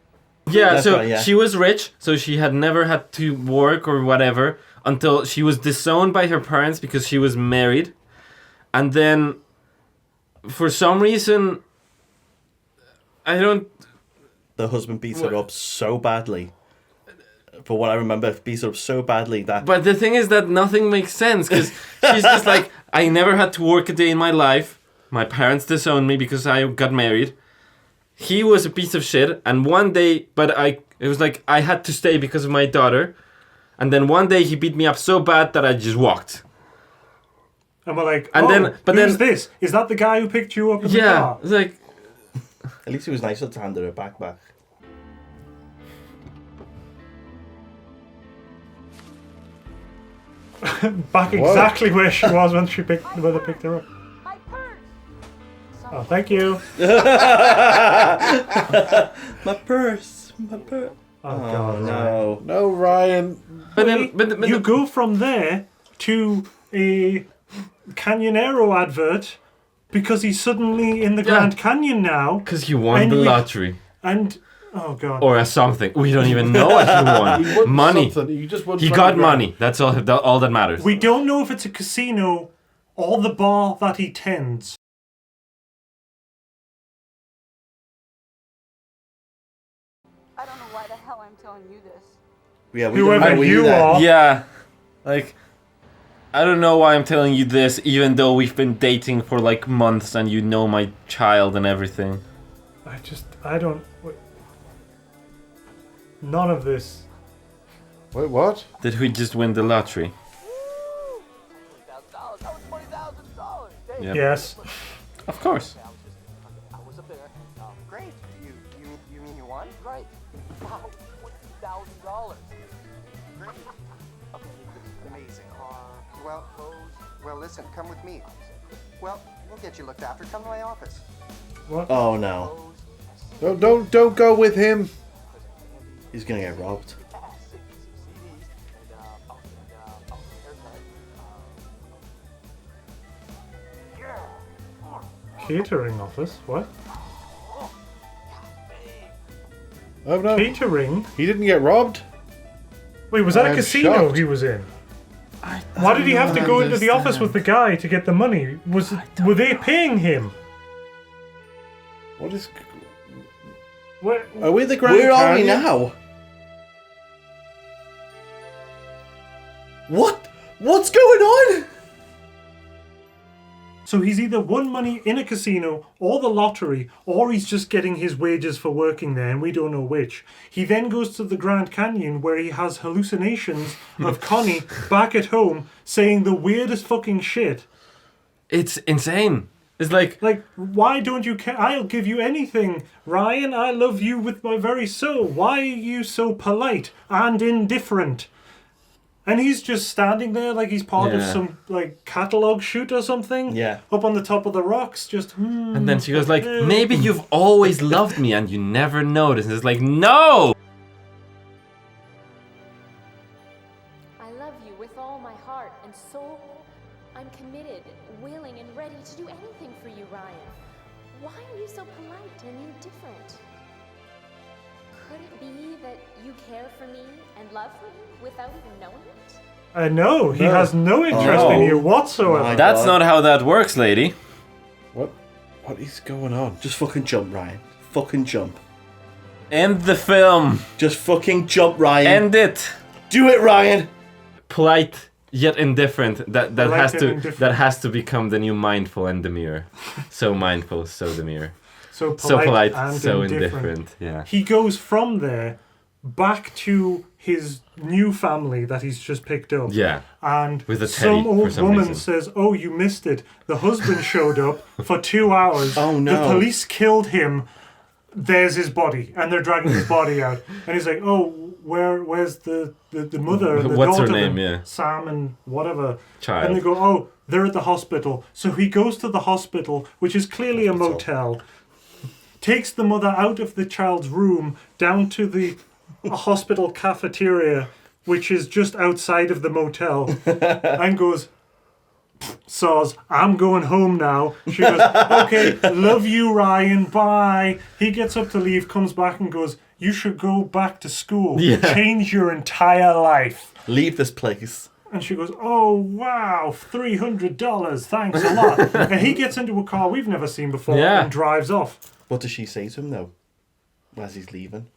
Yeah, That's so right, yeah. she was rich, so she had never had to work or whatever until she was disowned by her parents because she was married. And then, for some reason, I don't... The husband beats her up so badly. For what I remember, beats her up so badly that... But the thing is that nothing makes sense because she's just like, I never had to work a day in my life. My parents disowned me because I got married. He was a piece of shit, and one day, it was like I had to stay because of my daughter, and then one day he beat me up so bad that I just walked. And we're like, And oh, then- but who's then- this? Is that the guy who picked you up in the Yeah, car? it's like, At least it was nicer to hand her a backpack. Back exactly where she was when they picked her up. My purse! Oh, thank you. My purse. My purse. Oh, God. No. No, Ryan. but then, You go from there to a Canyonero advert because he's suddenly in the Grand Canyon now. because he won And the we- lottery. And, oh, God. Or something. We don't even know what he won. He won Money. something. He just won He 20 got grand. money. That's all that matters. We don't know if it's a casino or the bar that he tends. I don't know why the hell I'm telling you this. Yeah, we Whoever don't know you either. are. Yeah, like, I don't know why I'm telling you this, even though we've been dating for like months and you know my child and everything. I don't. None of this. Wait, what? Did we just win the lottery? $20,000. That was $20,000. Dave, Yep. Yes. Of course. I was up there. Great. You mean you won? Great. Wow, $20,000. Great. Okay, amazing. Well, listen, come with me. Well, we'll get you looked after. Come to my office. What? Oh no. Don't go with him. He's gonna get robbed. Catering office? What? Oh no. Catering? He didn't get robbed? Wait, was that a I'm casino shocked. he was in? Why did he have to go into the office with the guy to get the money? Were they paying him? What is... Where, Are we the Grand Where are we Canyon? now? What? What's going on? So he's either won money in a casino or the lottery, or he's just getting his wages for working there, and we don't know which. He then goes to the Grand Canyon where he has hallucinations of Connie back at home saying the weirdest fucking shit. It's insane. It's like, why don't you care? I'll give you anything. Ryan, I love you with my very soul. Why are you so polite and indifferent? And he's just standing there like he's part of some catalogue shoot or something. Yeah. Up on the top of the rocks, just. and then she goes like, maybe you've always loved me and you never noticed. And it's like, no. I love you with all my heart and soul. I'm committed, willing, and ready to do anything for you, Ryan. Why are you so polite and indifferent? Could it be that you care for me and love me without even knowing it? No, he has no interest in you whatsoever. That's not how that works, lady. What is going on? Just fucking jump, Ryan. Fucking jump. End the film. Just fucking jump, Ryan. End it. Do it, Ryan. Polite yet indifferent. That Polite has and to indifferent. become the new mindful and demure. So mindful, so demure. So So polite, and so indifferent. indifferent. Yeah. He goes from there back to his new family that he's just picked up. Yeah. And With a some teddy, for old some woman reason. says, "Oh, you missed it. The husband showed up for 2 hours. Oh, no. The police killed him. There's his body." And they're dragging his body out. And he's like, "Oh, where's the mother and the What's her daughter? name, then? yeah. Sam and whatever." Child. And they go, "Oh, they're at the hospital." So he goes to the hospital, which is clearly a motel. Takes the mother out of the child's room down to the hospital cafeteria, which is just outside of the motel, and goes, "Soz, I'm going home now." She goes, "Okay, love you, Ryan, bye." He gets up to leave, comes back and goes, "You should go back to school. Yeah. Change your entire life." Leave this place. And she goes, "Oh, wow, $300, thanks a lot." And he gets into a car we've never seen before and drives off. What does she say to him, though? As he's leaving?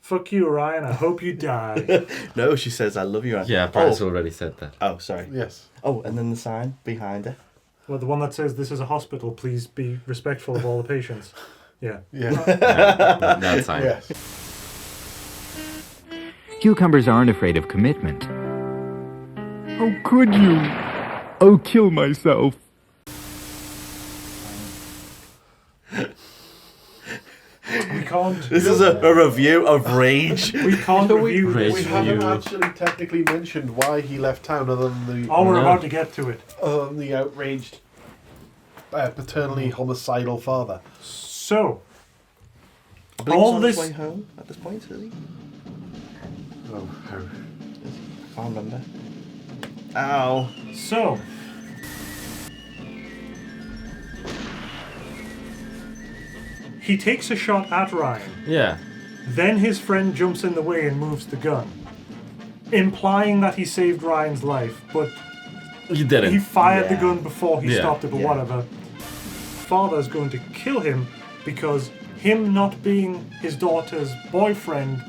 "Fuck you, Ryan, I hope you die." No, she says, "I love you, Ryan." Yeah, Brad's already said that. Oh, sorry. Yes. Oh, and then the sign behind her. Well, the one that says, "This is a hospital, please be respectful of all the patients." Yeah. Yeah. That sign. Yes. Cucumbers aren't afraid of commitment. How could you? I'll kill myself. We can't. This is a review of Rage. We can't review We this. haven't actually technically mentioned why he left town other than the... Oh, we're about to get to it. Other than the outraged, paternally homicidal father. So, I believe all he's on his this- way home at this point, is he? Oh, how... I can't remember. Ow. So, he takes a shot at Ryan. Yeah. Then his friend jumps in the way and moves the gun, implying that he saved Ryan's life, but You didn't. he fired the gun before he Yeah. stopped it, but whatever. Father's going to kill him because him not being his daughter's boyfriend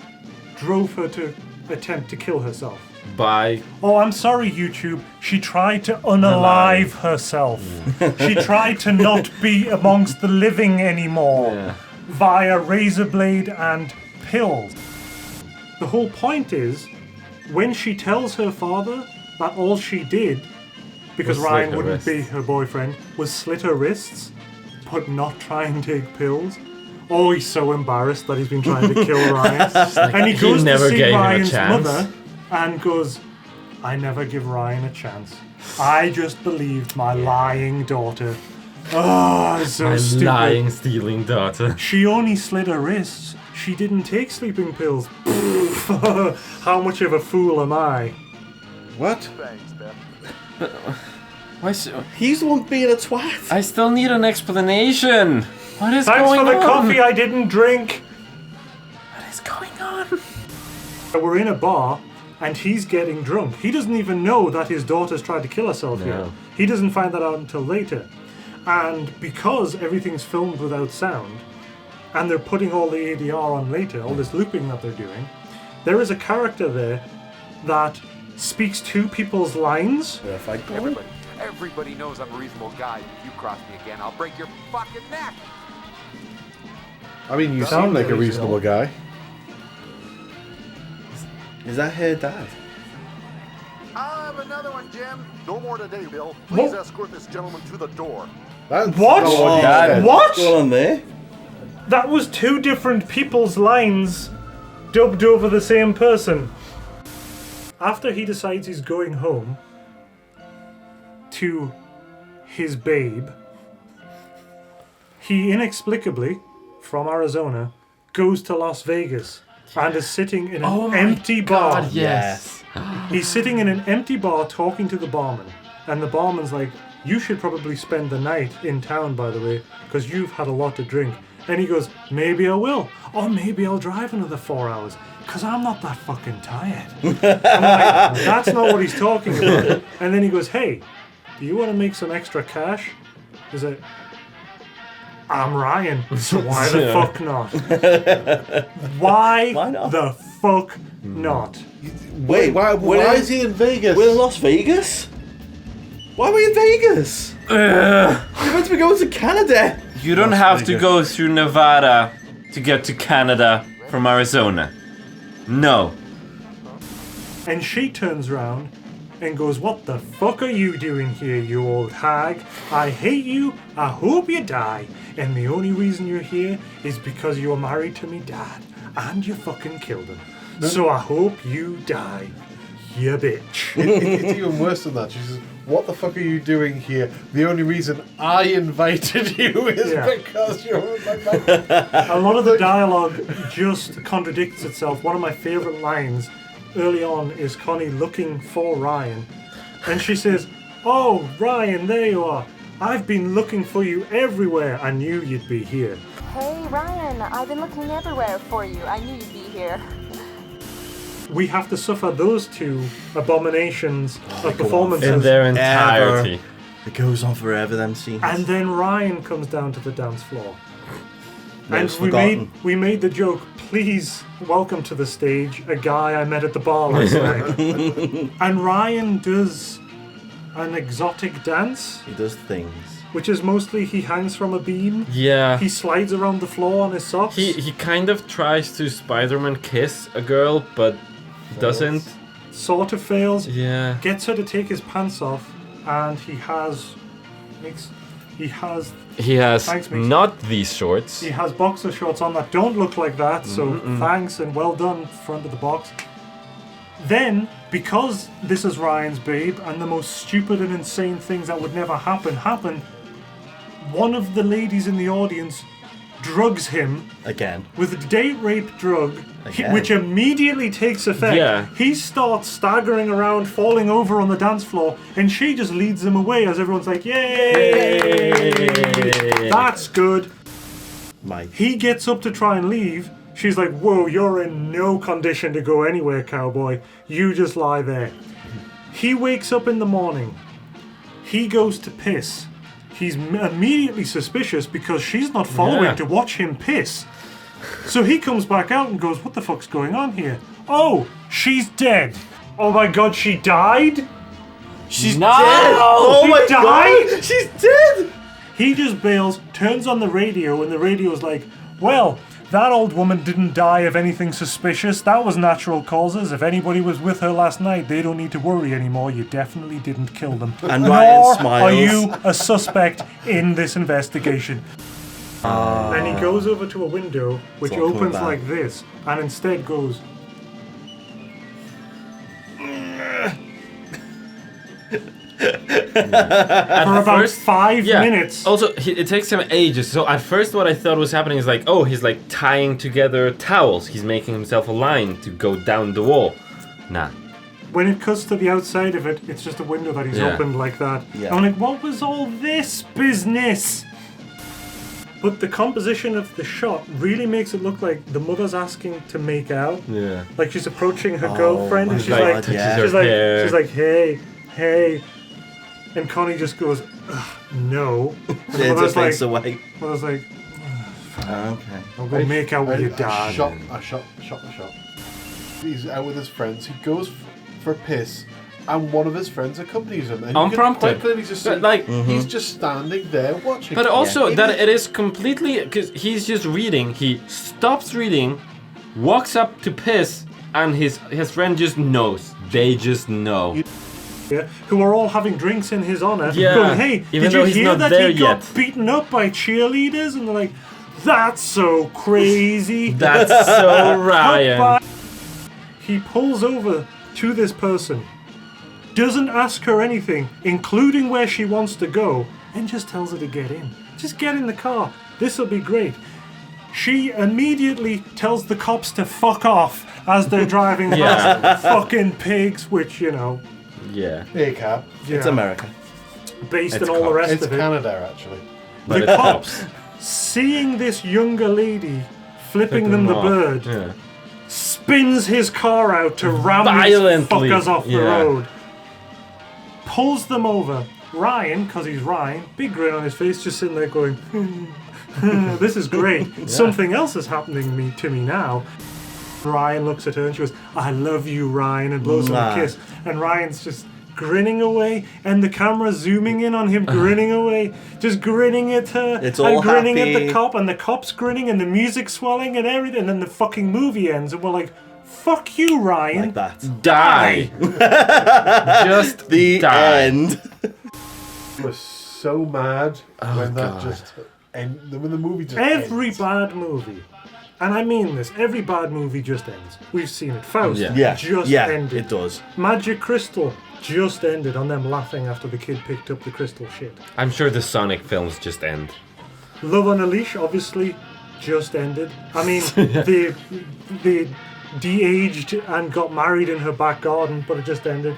drove her to attempt to kill herself. By Oh, I'm sorry, YouTube. She tried to unalive herself. She tried to not be amongst the living anymore via razor blade and pills. The whole point is, when she tells her father that all she did, because Was slit Ryan her wouldn't be wrists. her boyfriend, was slit her wrists, but not try and take pills. Oh, he's so embarrassed that he's been trying to kill Ryan. And he he goes never to see gave him a Ryan's chance. mother and goes, "I never give Ryan a chance. I just believed my lying daughter." Oh, so my stupid. lying, stealing daughter. She only slit her wrists. She didn't take sleeping pills. How much of a fool am I? What? Thanks, Beth. Why so? He's the one being a twat. I still need an explanation. What is Thanks going on? for the coffee I didn't drink. What is going on? We're in a bar and he's getting drunk. He doesn't even know that his daughter's tried to kill herself here. He doesn't find that out until later. And because everything's filmed without sound, and they're putting all the ADR on later, all this looping that they're doing, there is a character there that speaks two people's lines. Everybody knows I'm a reasonable guy. If you cross me again, I'll break your fucking neck. I mean, you sound like a reasonable guy. Is that her dad? I'll have another one, Jim. No more today, Bill. Please escort this gentleman to the door. That's What? Dad, What? What's going on there? That was two different people's lines dubbed over the same person. After he decides he's going home to his babe, he inexplicably, from Arizona, goes to Las Vegas and is sitting in an empty bar. God, yes. He's sitting in an empty bar talking to the barman, and the barman's like, "You should probably spend the night in town, by the way, because you've had a lot to drink." And he goes, "Maybe I will, or maybe I'll drive another 4 hours, because I'm not that fucking tired." I'm like, that's not what he's talking about. And then he goes, "Hey, do you want to make some extra cash?" He's like, "I'm Ryan, so why the fuck not?" Why not? the fuck not? Wait, why is he in Vegas? We're in Las Vegas? Why are we in Vegas? We're meant to be going to Canada. You don't have to go through Nevada to get to Canada from Arizona. No. And she turns around and goes, "What the fuck are you doing here, you old hag? I hate you, I hope you die, and the only reason you're here is because you were married to me dad, and you fucking killed him. So I hope you die, you bitch." It's even worse than that. She says, "What the fuck are you doing here? The only reason I invited you is because you're my A lot of the dialogue just contradicts itself. One of my favourite lines early on is Connie looking for Ryan, and she says, "Oh, Ryan, there you are. I've been looking for you everywhere. I knew you'd be here." Hey, Ryan, I've been looking everywhere for you. I knew you'd be here. We have to suffer those two abominations of performances in their entirety. It goes on forever, them scenes. And then Ryan comes down to the dance floor. Never And forgotten. we made the joke, "Please welcome to the stage a guy I met at the bar last night." And Ryan does an exotic dance. He does things. Which is mostly he hangs from a beam. Yeah. He slides around the floor on his socks. He kind of tries to Spider-Man kiss a girl, but doesn't. Sort of fails. Yeah. Gets her to take his pants off, and he has Thanks, Mix. not these shorts. He has boxer shorts on that don't look like that, so thanks and well done, front of the box. Then, because this is Ryan's babe, and the most stupid and insane things that would never happen, one of the ladies in the audience drugs him Again. with a date rape drug, Again. which immediately takes effect. Yeah. He starts staggering around, falling over on the dance floor, and she just leads him away as everyone's like, "Yay! That's good." Mike. He gets up to try and leave. She's like, "Whoa, you're in no condition to go anywhere, cowboy. You just lie there." He wakes up in the morning. He goes to piss. He's immediately suspicious because she's not following to watch him piss. So he comes back out and goes, "What the fuck's going on here? Oh, she's dead. Oh my god, she died? She's No! dead. Oh She my died? god. She's dead. He just bails, turns on the radio, and the radio's like, "Well, that old woman didn't die of anything suspicious. That was natural causes. If anybody was with her last night, they don't need to worry anymore. You definitely didn't kill them. And Ryan Nor smiles. are you a suspect in this investigation." And he goes over to a window, which all coming opens back. like this, and instead goes... for about 5 minutes. Also, it takes him ages. So at first, what I thought was happening is like, oh, he's like tying together towels. He's making himself a line to go down the wall. Nah. when it cuts to the outside of it, it's just a window that he's Yeah. opened like that. Yeah. I'm like, what was all this business? But the composition of the shot really makes it look like the mother's asking to make out. Yeah. Like she's approaching her girlfriend, and my she's God, like, yeah. she's like, hey, and Connie just goes, ugh, no. And the Turns her mother's like, face away. mother's like, Okay. I'll go make out with your dad. I shot. He's out with his friends. He goes for a piss, and one of his friends accompanies him. And you can Unprompted. quite clearly just see, But, like- he's just standing there watching. But also Yeah. that it is completely because he's just reading. He stops reading, walks up to piss, and his friend just knows. They just know. Yeah, who are all having drinks in his honor. Yeah, Going, hey, even did though you he's hear not that there he got yet." beaten up by cheerleaders? And they're like, that's so crazy. That's so Ryan. He pulls over to this person, doesn't ask her anything, including where she wants to go, and just tells her to get in. Just get in the car. This'll be great. She immediately tells the cops to fuck off as they're driving Yeah. past. Fucking pigs, which, you know, Yeah. Hey, Cap. It's yeah, America. based It's on all the rest It's of it. Canada, actually. But The it's cops, seeing this younger lady flipping them the off. bird, Yeah. spins his car out to ram Violently. these fuckers off the Yeah. road. Pulls them over. Ryan, because he's Ryan, big grin on his face, just sitting there going, this is great. Something else is happening to me now. Ryan looks at her and she goes, I love you, Ryan, and blows him a kiss. And Ryan's just grinning away, and the camera zooming in on him grinning away, just grinning at her, It's and all grinning happy. at the cop, and the cop's grinning, and the music swelling and everything, and then the fucking movie ends, and we're like, fuck you, Ryan. Like that. Die. Just The die. end. I was so mad when that God. just when the movie just Every ends. bad movie, and I mean this, every bad movie just ends. We've seen it. Faust Yeah. just Yeah. ended. It does. Magic Crystal just ended on them laughing after the kid picked up the crystal shit. I'm sure the Sonic films just end. Love on a Leash obviously just ended. I mean, they de-aged and got married in her back garden, but it just ended.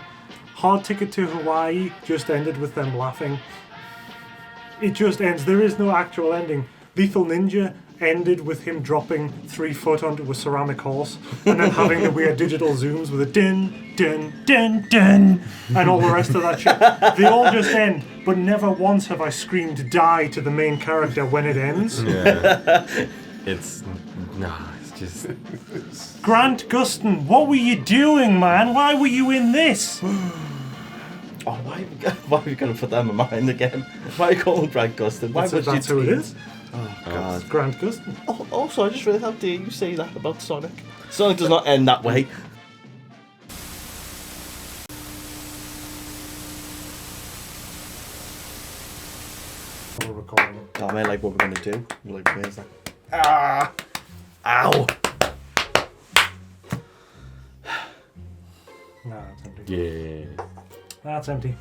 Hard Ticket to Hawaii just ended with them laughing. It just ends. There is no actual ending. Lethal Ninja ended with him dropping 3 foot onto a ceramic horse and then having the weird digital zooms with a din, din, din, din, and all the rest of that shit. They all just end, but never once have I screamed die to the main character when it ends. Yeah. It's just. Grant Gustin, what were you doing, man? Why were you in this? Oh, why are you going to put that in my mind again? Why are you calling Grant Gustin? Why would That's you who it tease? is. Oh, God. Grant Gustin. Oh, also, I just realised how dare you say that about Sonic. Sonic does not end that way. We're recording. Oh, man, like what we're going to do. We're like, where's that? Ah! Ow! No, it's empty. Yeah. That's empty.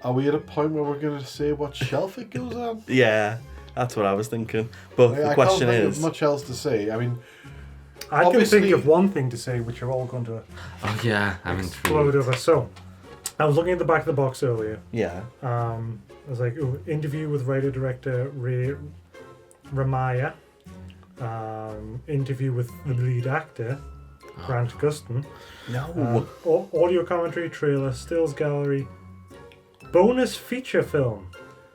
Are we at a point where we're going to say what shelf it goes on? Yeah, that's what I was thinking. But the question I can't think is... of much else to say. I mean, I can obviously- think of one thing to say, which you're all going to Oh yeah, I'm explode intrigued. over. So, I was looking at the back of the box earlier. Yeah. I was like, ooh, interview with writer-director Ray Ramaya. Interview with the lead actor, Grant Gustin. No. Audio commentary, trailer, stills gallery. Bonus feature film.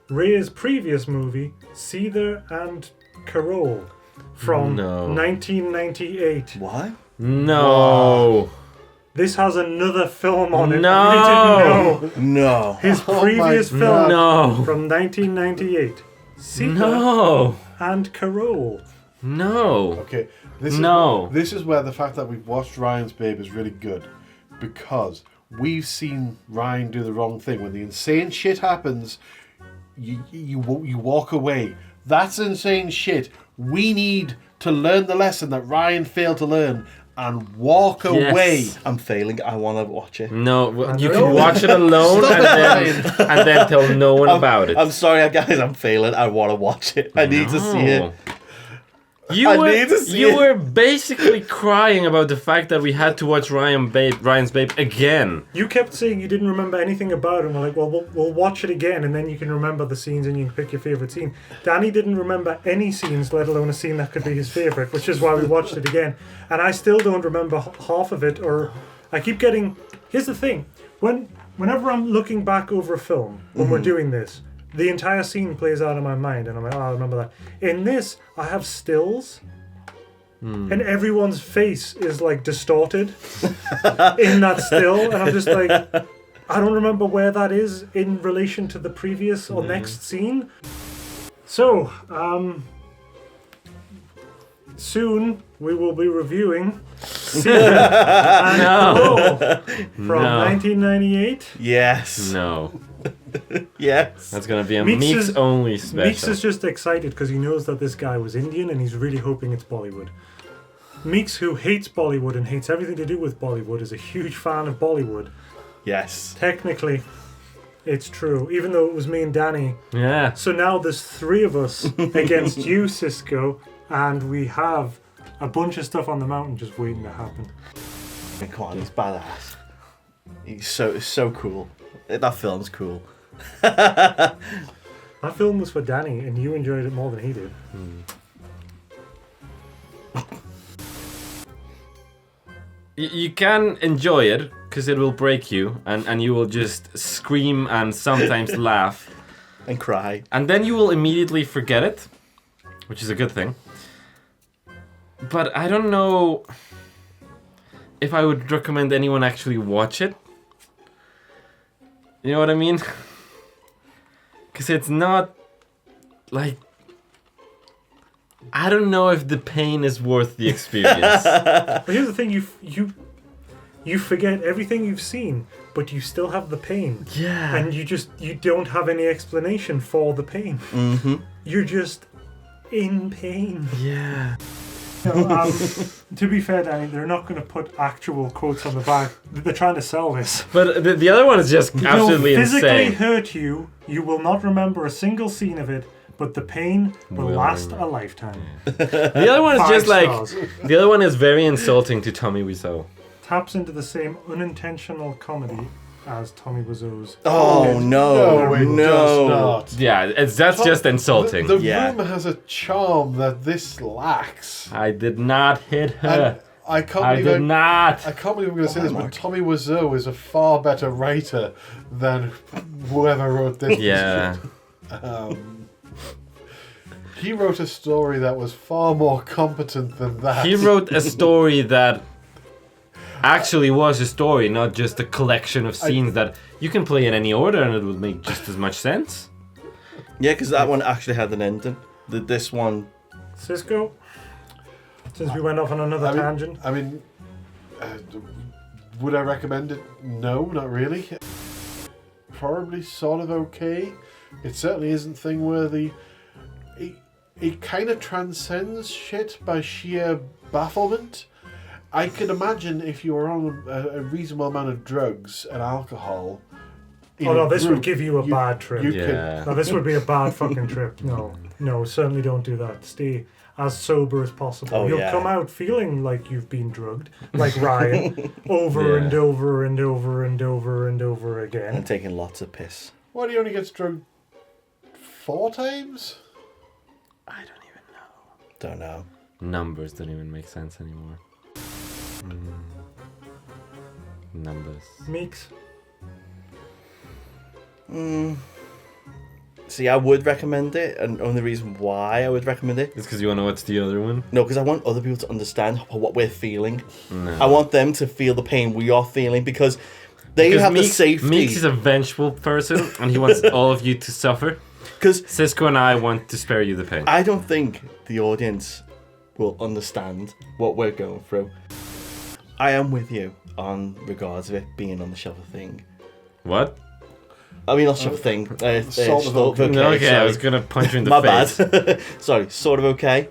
Ray's previous movie, Seether and Carole, from No. 1998. What? No. This has another film on it. No. I didn't know. No. His Oh previous my film No. from 1998. Seether No. and Carole. No. okay, No. This is where the fact that we've watched Ryan's Babe is really good, because we've seen Ryan do the wrong thing. When the insane shit happens, you walk away. That's insane shit. We need to learn the lesson that Ryan failed to learn and walk Yes. away. I'm failing. I want to watch it. No, well, you No. can watch it alone and then tell no one about it. I'm sorry, guys. I'm failing. I want to watch it. I need to see it. You need to see you it. were basically crying about the fact that we had to watch Ryan's Babe again. You kept saying you didn't remember anything about it, and we're like, well, we'll watch it again, and then you can remember the scenes and you can pick your favourite scene. Danny didn't remember any scenes, let alone a scene that could be his favourite, which is why we watched it again. And I still don't remember half of it, or I keep getting... Here's the thing. Whenever I'm looking back over a film, when we're doing this, the entire scene plays out in my mind, and I'm like, oh, I remember that. In this, I have stills, and everyone's face is like distorted in that still, and I'm just like, I don't remember where that is in relation to the previous or next scene. So, soon we will be reviewing Secret and Hello from 1998. Yes. No. Yes. That's gonna be a Meeks only special. Meeks is just excited because he knows that this guy was Indian and he's really hoping it's Bollywood. Meeks, who hates Bollywood and hates everything to do with Bollywood, is a huge fan of Bollywood. Yes. Technically, it's true, even though it was me and Danny. Yeah. So now there's 3 of us against you, Cisco, and we have a bunch of stuff on the mountain just waiting to happen. Come on, he's badass. He's so cool. That film's cool. That film was for Danny, and you enjoyed it more than he did. You can enjoy it because it will break you, and you will just scream and sometimes laugh and cry, and then you will immediately forget it, which is a good thing. But I don't know if I would recommend anyone actually watch it. You know what I mean? Because it's not like, I don't know if the pain is worth the experience. But here's the thing: you forget everything you've seen, but you still have the pain. Yeah. And you don't have any explanation for the pain. Mm-hmm. You're just in pain. Yeah. No, to be fair, Danny, they're not going to put actual quotes on the back. They're trying to sell this. But the other one is just absolutely physically insane. hurt you. You will not remember a single scene of it, but the pain will last a lifetime. The other one is 5 just stars. like, the other one is very insulting to Tommy Wiseau. Taps into the same unintentional comedy as Tommy Wiseau's. Oh no, it does not. Yeah, that's just insulting. The room has a charm that this lacks. I did not hit her. I can't I believe did not. I can't believe I'm going to say this, but Tommy Wiseau is a far better writer than whoever wrote this. Yeah. He wrote a story that was far more competent than that. He wrote a story that actually was a story, not just a collection of scenes that you can play in any order and it would make just as much sense. Yeah, because that one actually had an ending. This one... Cisco? Since we went off on another tangent. I mean, would I recommend it? No, not really. Probably sort of okay. It certainly isn't thing-worthy. It kind of transcends shit by sheer bafflement. I can imagine if you were on a reasonable amount of drugs and alcohol. Oh no, this would give you a bad trip. Yeah. No, this would be a bad fucking trip. No, certainly don't do that. Stay as sober as possible. Oh, You'll yeah. come out feeling like you've been drugged, like Ryan, over and over and over and over and over again. And taking lots of piss. What, he only gets drugged 4 times? I don't even know. Don't know. Numbers don't even make sense anymore. Numbers. Meeks. See, I would recommend it, and only reason why I would recommend it is because you want to watch the other one? No, because I want other people to understand what we're feeling. No. I want them to feel the pain we are feeling, because they have the safety. Meeks is a vengeful person, and he wants all of you to suffer. Because Cisco and I want to spare you the pain. I don't think the audience will understand what we're going through. I am with you on regards of it being on the shelf of thing. What? I mean, not shelf of thing. Sort of okay. Okay, I was gonna punch you in the face. My bad. Sorry, sort of okay.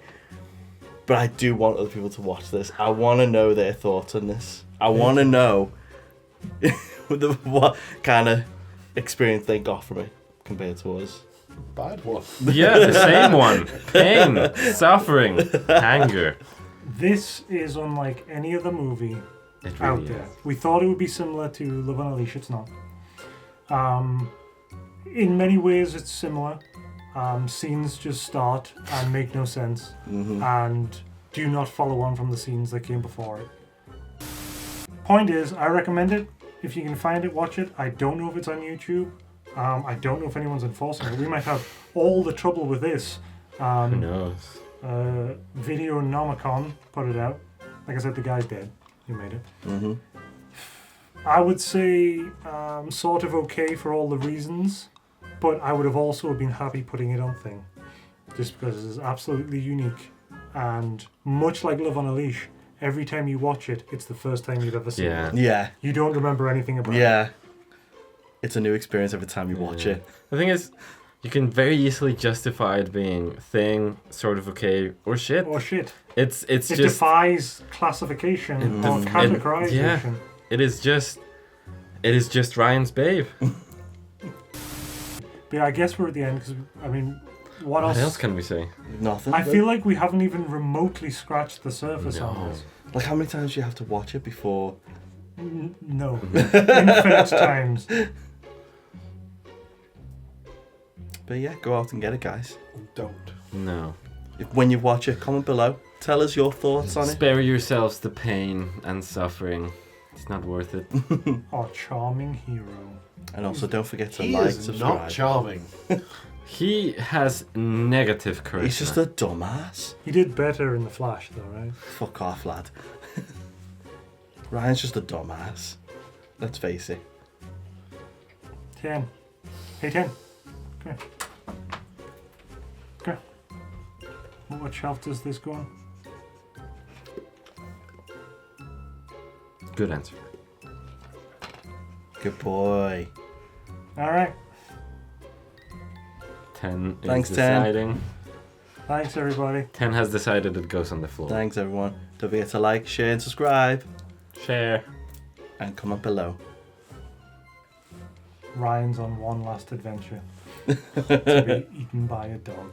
But I do want other people to watch this. I want to know their thoughts on this. I want to know what kind of experience they got from it. compared to us. Bad one. Yeah, the same one. Pain, suffering, anger. This is unlike any other movie It out really there. is. We thought it would be similar to Love and Unleash. It's not. In many ways, it's similar. Scenes just start and make no sense, and do not follow on from the scenes that came before it. Point is, I recommend it. If you can find it, watch it. I don't know if it's on YouTube. I don't know if anyone's enforcing it. We might have all the trouble with this. Who knows? Video Nomicon put it out. Like I said, the guy's dead. He made it. I would say sort of okay for all the reasons, but I would have also been happy putting it on Thing, just because it's absolutely unique, and much like Love on a Leash, every time you watch it, it's the first time you've ever seen it. Yeah. You don't remember anything about it. Yeah. It's a new experience every time you watch it. The thing is, you can very easily justify it being Thing, sort of okay, or shit. Or shit. It It just defies classification or categorization. yeah, it is just Ryan's Babe. But yeah, I guess we're at the end because I mean, what What else can we say? Nothing. I feel like we haven't even remotely scratched the surface on this. Like, how many times do you have to watch it before? No. Infinite times. But yeah, go out and get it, guys. Don't. No. When you watch it, comment below. Tell us your thoughts on it. Spare yourselves the pain and suffering. It's not worth it. Our charming hero. And also, don't forget to He like, is subscribe. not charming. He has negative charisma. He's just a dumbass. He did better in The Flash, though, right? Fuck off, lad. Ryan's just a dumbass. Let's face it. 10. Hey, 10. Come here. Come here. What shelf does this go on? Good answer. Good boy. Alright. 10 Thanks, is 10. deciding. Thanks, everybody. 10 has decided it goes on the floor. Thanks, everyone. Don't forget to like, share, and subscribe. Share. And comment below. Ryan's on one last adventure. To be eaten by a dog.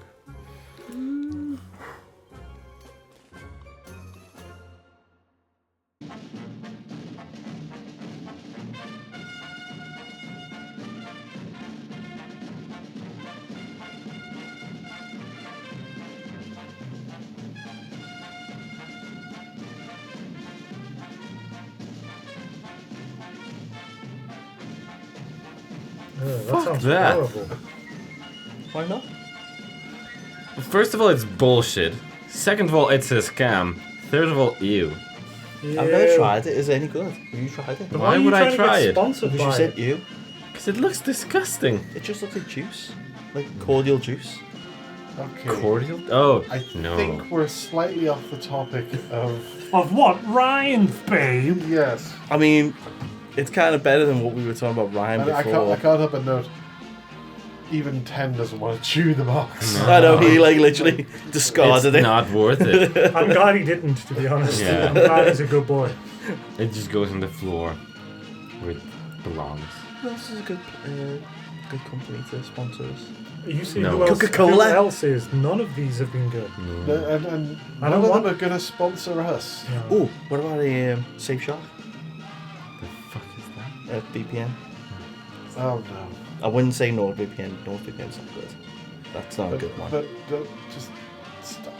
Fuck that. Horrible. Why not? First of all, it's bullshit. Second of all, it's a scam. Third of all, ew. I've never tried it. Is it any good? Have you tried it? Why would I try it? Sponsored Because you by said it? you. Because it looks disgusting. It just looks like juice. Like cordial juice. Okay. Cordial? Oh, I no. think we're slightly off the topic of. Of what? Ryan's Babe? Yes. I mean, it's kind of better than what we were talking about Ryan And I before. can't help but note. Even 10 doesn't want to chew the box. I know, he like literally discarded It's it. not worth it. I'm glad he didn't, to be honest. Yeah. I'm glad he's a good boy. It just goes on the floor where it belongs. This is a good company to sponsor us. You see No. who else, Coca-Cola? who else is? None of these have been good. And I none don't of want- them are going to sponsor us. Oh, what about a Safe Shark? The fuck is that? VPN? Oh no. I wouldn't say NordVPN. NordVPN's not good. That's not a good one. But don't just stop.